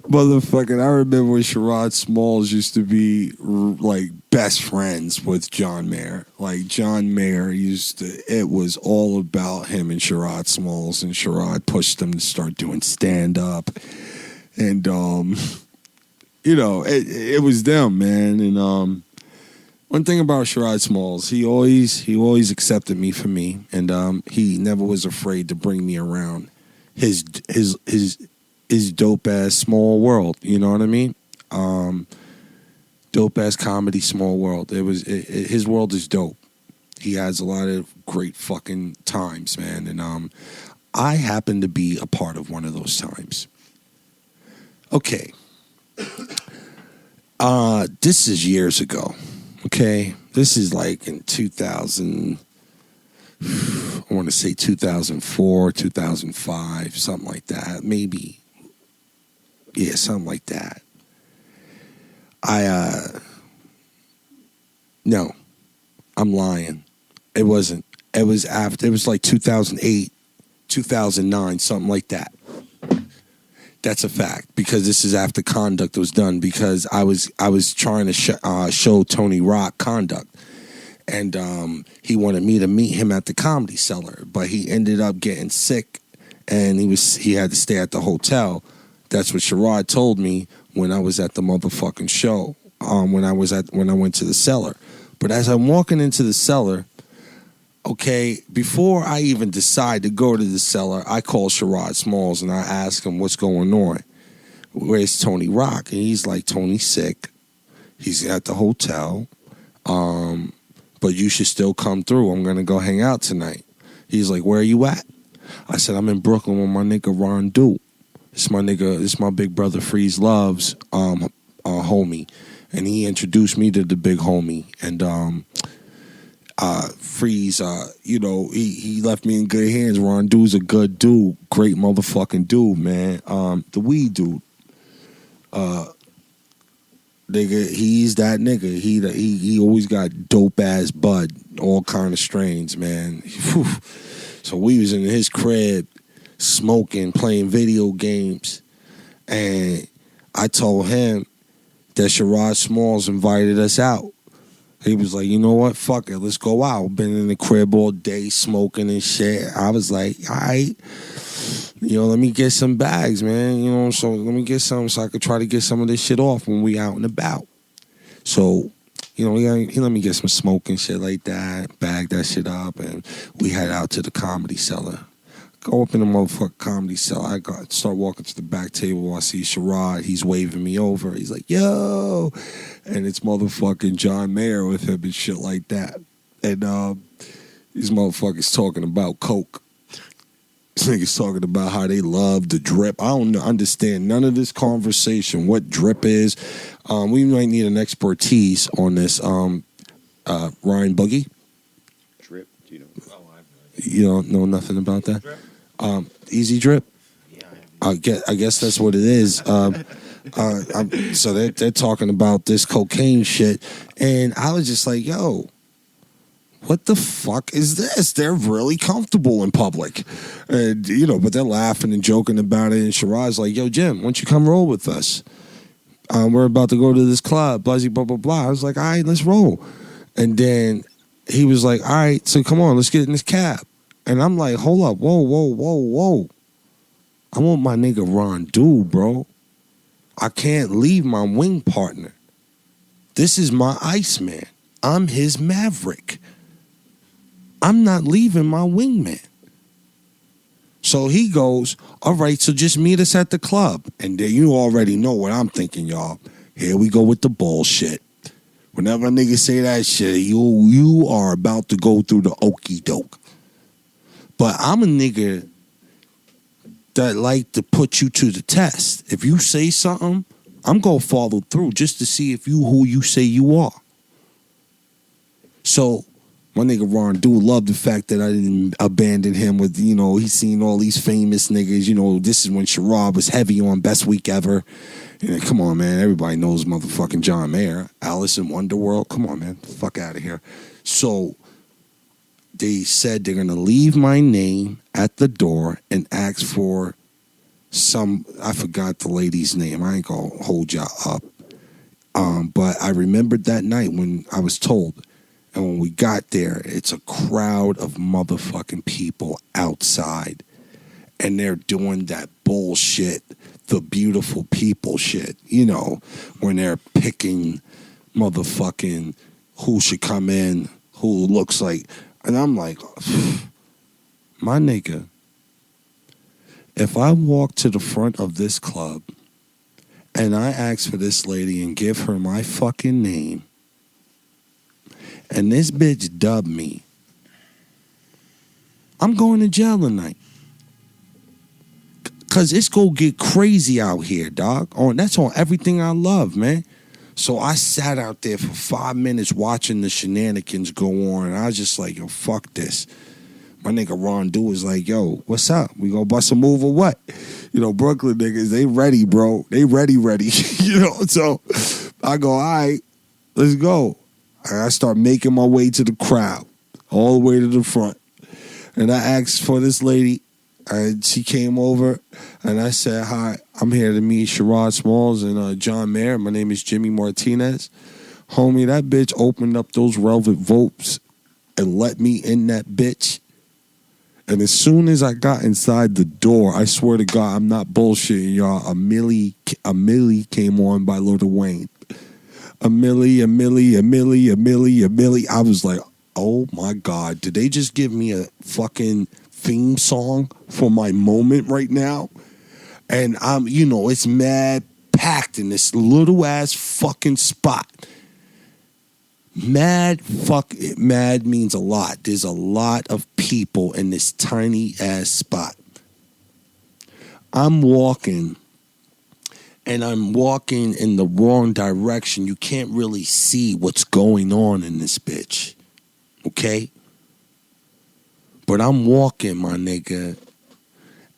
Motherfucking, I remember when Sherrod Smalls used to be like best friends with John Mayer. Like John Mayer it was all about him and Sherrod Smalls, and Sherrod pushed them to start doing stand up. And you know, it was them, man. And one thing about Sherrod Smalls, he always accepted me for me, and he never was afraid to bring me around his dope ass small world. You know what I mean? Dope ass comedy, small world. His world is dope. He has a lot of great fucking times, man, and I happen to be a part of one of those times. Okay, this is years ago. Okay, this is like in 2000, I want to say 2004, 2005, something like that. Maybe, yeah, something like that. No, I'm lying. It wasn't. It was after, it was like 2008, 2009, something like that. That's a fact, because this is after Conduct was done, because I was trying to show Tony Rock Conduct, and he wanted me to meet him at the Comedy Cellar, but he ended up getting sick, and he had to stay at the hotel. That's what Sherrod told me when I was at the motherfucking show, when I went to the Cellar. But as I'm walking into the Cellar, okay, before I even decide to go to the Cellar, I call Sherrod Smalls and I ask him what's going on. Where's Tony Rock? And he's like, Tony's sick. He's at the hotel. But you should still come through. I'm going to go hang out tonight. He's like, where are you at? I said, I'm in Brooklyn with my nigga Ron Duke. It's my nigga. It's my big brother Freeze Loves homie, and he introduced me to the big homie. And Freeze, you know, he left me in good hands. Ron Dude's a good dude, great motherfucking dude, man. The weed dude, nigga, he's that nigga. He always got dope ass bud, all kind of strains, man. Whew. So we was in his crib, smoking, playing video games, and I told him that Sherrod Smalls invited us out. He was like, you know what? Fuck it. Let's go out. Been in the crib all day smoking and shit. I was like, all right. You know, let me get some bags, man. You know, so let me get some so I could try to get some of this shit off when we out and about. So, you know, he let me get some smoke and shit like that, bag that shit up, and we head out to the Comedy Cellar. Go up in the motherfucking Comedy Cellar. I start walking to the back table. I see Sherrod. He's waving me over. He's like, yo. And it's motherfucking John Mayer with him and shit like that. And these motherfuckers talking about coke. This niggas talking about how they love the drip. I don't understand none of this conversation, what drip is. We might need an expertise on this. Ryan Boogie? Drip? Do you know? Oh, You don't know nothing about that? Easy Drip? I guess that's what it is. So they're talking about this cocaine shit, and I was just like, yo, what the fuck is this? They're really comfortable in public. And, you know, but they're laughing and joking about it, and Sherrod's like, yo, Jim, why don't you come roll with us? We're about to go to this club, blah, blah, blah, blah. I was like, all right, let's roll. And then he was like, all right, so come on, let's get in this cab. And I'm like, hold up, whoa. I want my nigga Ron Dude, bro. I can't leave my wing partner. This is my Iceman. I'm his Maverick. I'm not leaving my wingman. So he goes, all right, so just meet us at the club. And then you already know what I'm thinking, y'all. Here we go with the bullshit. Whenever a nigga say that shit, you are about to go through the okie doke. But I'm a nigga that like to put you to the test. If you say something, I'm going to follow through just to see if you who you say you are. So my nigga Ron Dude loved the fact that I didn't abandon him with, you know, he's seen all these famous niggas. You know, this is when Sherrod was heavy on Best Week Ever. And come on, man. Everybody knows motherfucking John Mayer. Alice in Wonderworld. Come on, man. Fuck out of here. So they said they're going to leave my name at the door and ask for I forgot the lady's name. I ain't going to hold y'all up. But I remembered that night when I was told. And when we got there, it's a crowd of motherfucking people outside. And they're doing that bullshit, the beautiful people shit. You know, when they're picking motherfucking who should come in, who looks like. And I'm like, my nigga, if I walk to the front of this club and I ask for this lady and give her my fucking name, and this bitch dubbed me, I'm going to jail tonight. Because it's going to get crazy out here, dog. That's on everything I love, man. So I sat out there for 5 minutes watching the shenanigans go on. And I was just like, yo, fuck this. My nigga Ron Dude was like, yo, what's up? We gonna bust a move or what? You know, Brooklyn niggas, they ready, bro. They ready. You know, so I go, all right, let's go. And I start making my way to the crowd, all the way to the front. And I asked for this lady, and she came over, and I said, hi, I'm here to meet Sherrod Smalls and John Mayer. My name is Jimmy Martinez. Homie, that bitch opened up those velvet ropes and let me in that bitch. And as soon as I got inside the door, I swear to God, I'm not bullshitting y'all, a Millie came on by Lil Wayne. A Millie. I was like, oh my God, did they just give me a fucking theme song for my moment right now? And I'm, you know, it's mad packed in this little ass fucking spot. Mad means a lot. There's a lot of people in this tiny ass spot. I'm walking, and I'm walking in the wrong direction. You can't really see what's going on in this bitch. Okay? But I'm walking, my nigga,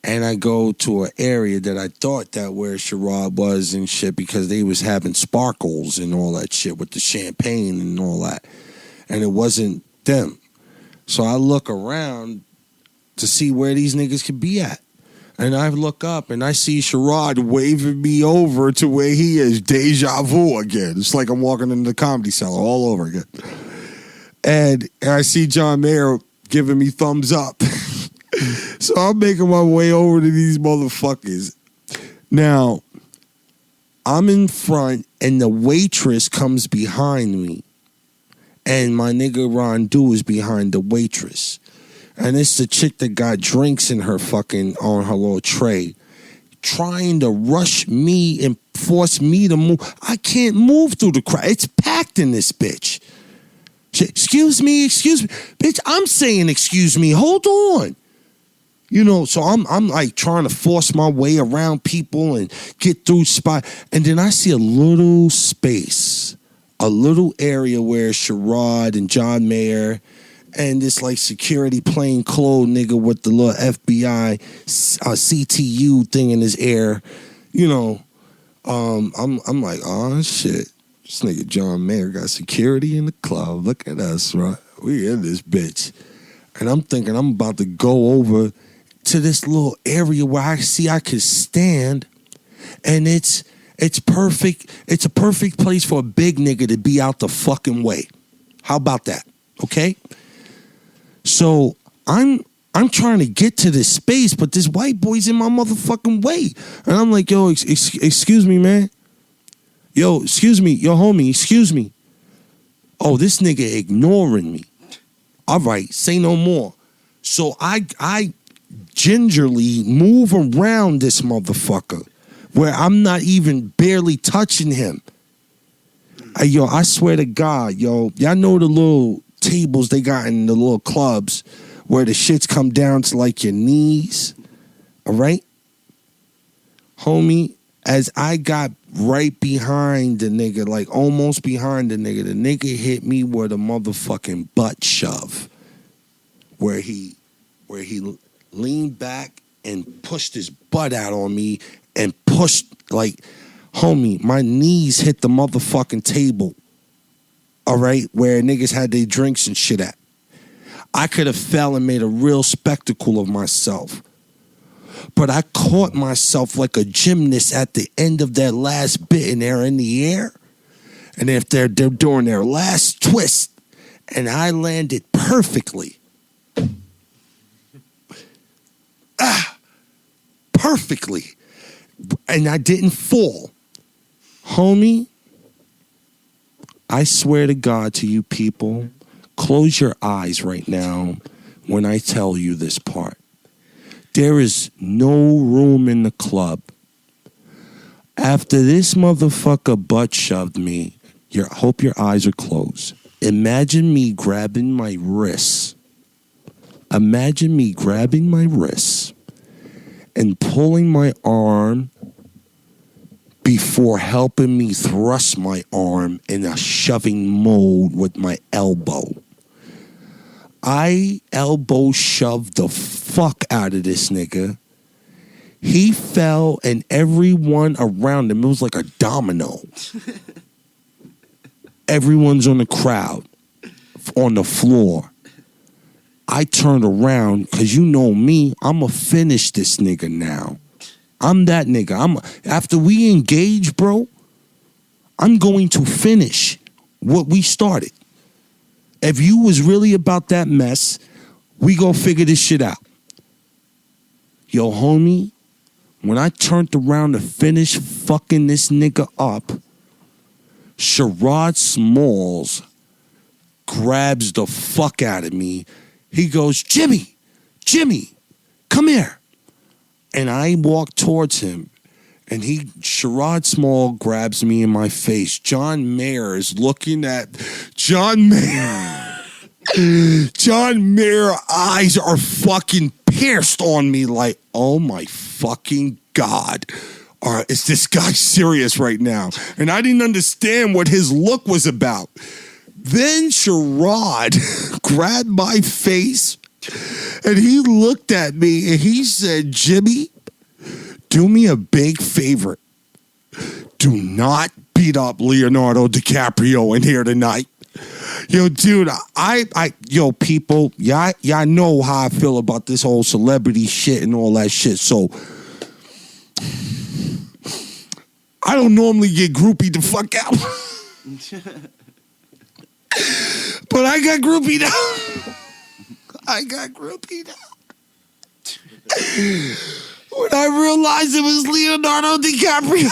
and I go to an area that I thought that where Sherrod was and shit because they was having sparkles and all that shit with the champagne and all that. And it wasn't them. So I look around to see where these niggas could be at. And I look up and I see Sherrod waving me over to where he is. Deja vu again. It's like I'm walking into the Comedy Cellar all over again. And I see John Mayer giving me thumbs up. So I'm making my way over to these motherfuckers. Now, I'm in front and the waitress comes behind me. And my nigga Rondu is behind the waitress. And it's the chick that got drinks in her fucking, on her little tray, trying to rush me and force me to move. I can't move through the crowd. It's packed in this bitch. Excuse me. Bitch, I'm saying excuse me. Hold on. You know, so I'm like trying to force my way around people and get through spot. And then I see a little space, a little area where Sherrod and John Mayer and this like security plain clothes nigga with the little FBI CTU thing in his ear, you know, I'm like, oh shit, this nigga John Mayer got security in the club. Look at us, right? We in this bitch. And I'm thinking I'm about to go over to this little area where I see I could stand, and it's perfect. It's a perfect place for a big nigga to be out the fucking way. How about that? Okay? So I'm trying to get to this space, but this white boy's in my motherfucking way. And I'm like, yo, excuse me, man. Yo, excuse me. Yo, homie, excuse me. Oh, this nigga ignoring me. All right, say no more. So I gingerly move around this motherfucker where I'm not even barely touching him. Yo, I swear to God, yo, y'all know the little tables they got in the little clubs where the shits come down to like your knees, all right? Homie, as I got right behind the nigga, like almost behind the nigga hit me with a motherfucking butt shove where he leaned back and pushed his butt out on me and pushed, like, homie, my knees hit the motherfucking table, all right, where niggas had their drinks and shit at. I could have fell and made a real spectacle of myself. But I caught myself like a gymnast at the end of that last bit, and they're in the air. And if they're doing their last twist, and I landed perfectly. Perfectly. And I didn't fall. Homie, I swear to God to you people, close your eyes right now when I tell you this part. There is no room in the club. After this motherfucker butt shoved me, hope your eyes are closed. Imagine me grabbing my wrists. Imagine me grabbing my wrists and pulling my arm before helping me thrust my arm in a shoving mode with my elbow. I elbow shoved the fuck out of this nigga. He fell and everyone around him, it was like a domino. Everyone's on the crowd, on the floor. I turned around because you know me, I'm going to finish this nigga now. I'm that nigga. After we engage, bro, I'm going to finish what we started. If you was really about that mess, we go figure this shit out. Yo, homie, when I turned around to finish fucking this nigga up, Sherrod Smalls grabs the fuck out of me. He goes, Jimmy, come here. And I walk towards him, and Sherrod Small grabs me in my face. John Mayer is looking at John Mayer. John Mayer eyes are fucking pierced on me like, oh my fucking God. Is this guy serious right now? And I didn't understand what his look was about. Then Sherrod grabbed my face and he looked at me and he said, Jimmy, do me a big favor. Do not beat up Leonardo DiCaprio in here tonight. Yo, dude, yo, people, y'all know how I feel about this whole celebrity shit and all that shit. So I don't normally get groupie the fuck out. But I got groupied out. I got groupied out. When I realized it was Leonardo DiCaprio.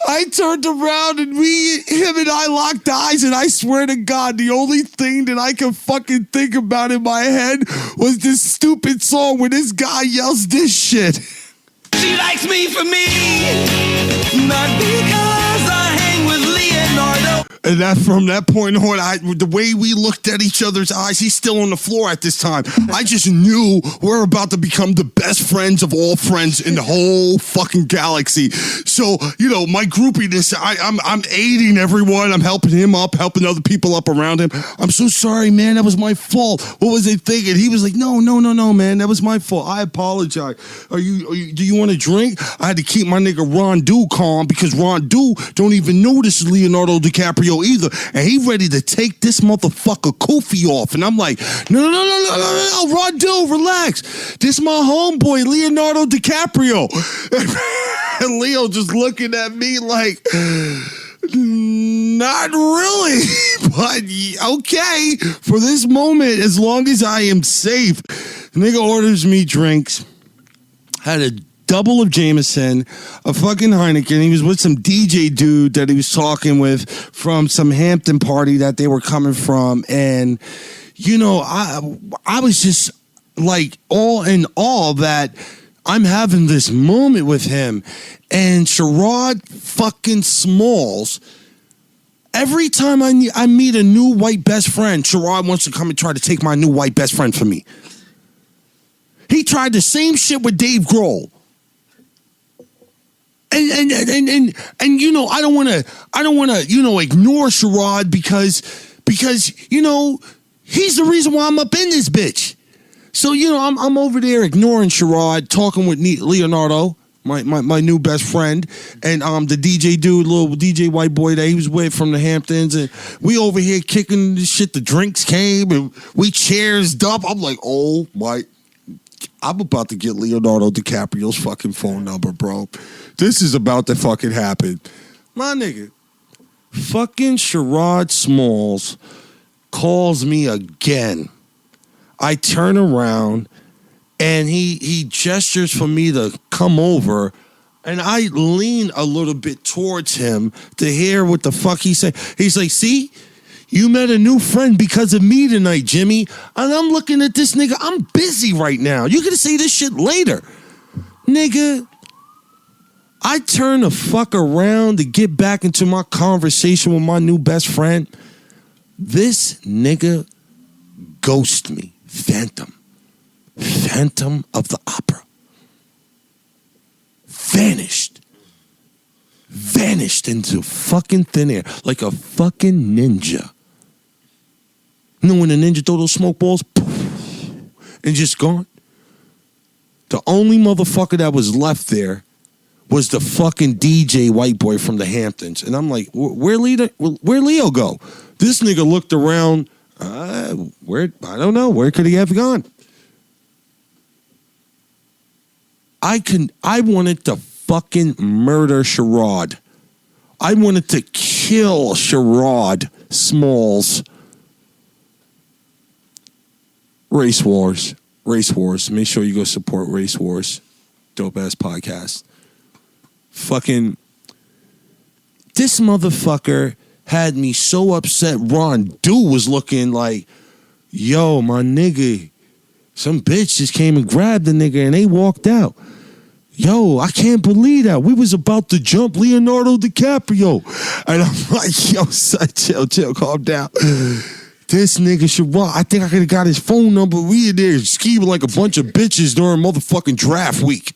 I turned around and him and I locked eyes, and I swear to God, the only thing that I could fucking think about in my head was this stupid song where this guy yells this shit. She likes me for me, not because I hang with Leonardo. And that from that point on, the way we looked at each other's eyes, he's still on the floor at this time. I just knew we're about to become the best friends of all friends in the whole fucking galaxy. So, you know, my groupiness, I'm aiding everyone. I'm helping him up, helping other people up around him. I'm so sorry, man. That was my fault. What was they thinking? He was like, no, man. That was my fault. I apologize. Do you want a drink? I had to keep my nigga Ron Du calm because Ron Du don't even know this is Leonardo DiCaprio either, and he ready to take this motherfucker Kofi off, and I'm like, no, Ron Du, relax. This my homeboy Leonardo DiCaprio. And Leo just looking at me like, not really, but okay, for this moment, as long as I am safe. The nigga orders me drinks, had a double of Jameson, a fucking Heineken. He was with some DJ dude that he was talking with from some Hampton party that they were coming from. And, you know, I was just like all in awe that I'm having this moment with him. And Sherrod fucking Smalls, every time I meet a new white best friend, Sherrod wants to come and try to take my new white best friend from me. He tried the same shit with Dave Grohl. And you know, I don't want to you know, ignore Sherrod because you know, he's the reason why I'm up in this bitch. So, you know, I'm over there ignoring Sherrod, talking with Leonardo, my new best friend, and the DJ dude, little DJ white boy that he was with from the Hamptons, and we over here kicking this shit. The drinks came and we cheersed up. I'm like, oh my, I'm about to get Leonardo DiCaprio's fucking phone number, bro. This is about to fucking happen. My nigga, fucking Sherrod Smalls calls me again. I turn around and he gestures for me to come over, and I lean a little bit towards him to hear what the fuck he said. He's like, see, you met a new friend because of me tonight, Jimmy. And I'm looking at this nigga. I'm busy right now. You're going to say this shit later. Nigga, I turn the fuck around to get back into my conversation with my new best friend. This nigga ghosted me. Phantom of the Opera. Vanished into fucking thin air like a fucking ninja. You know when a ninja throw those smoke balls? Poof, and just gone? The only motherfucker that was left there was the fucking DJ white boy from the Hamptons. And I'm like, where Leo go? This nigga looked around. I don't know. Where could he have gone? I wanted to fucking murder Sherrod. I wanted to kill Sherrod Smalls. Race Wars. Make sure you go support Race Wars. Dope ass podcast. Fucking this motherfucker had me so upset. Ron Du was looking like, yo, my nigga, some bitch just came and grabbed the nigga and they walked out. Yo, I can't believe that. We was about to jump Leonardo DiCaprio. And I'm like, yo, son, chill, calm down. This nigga Sherrod, I think I could have got his phone number. We in there skiing like a bunch of bitches during motherfucking draft week.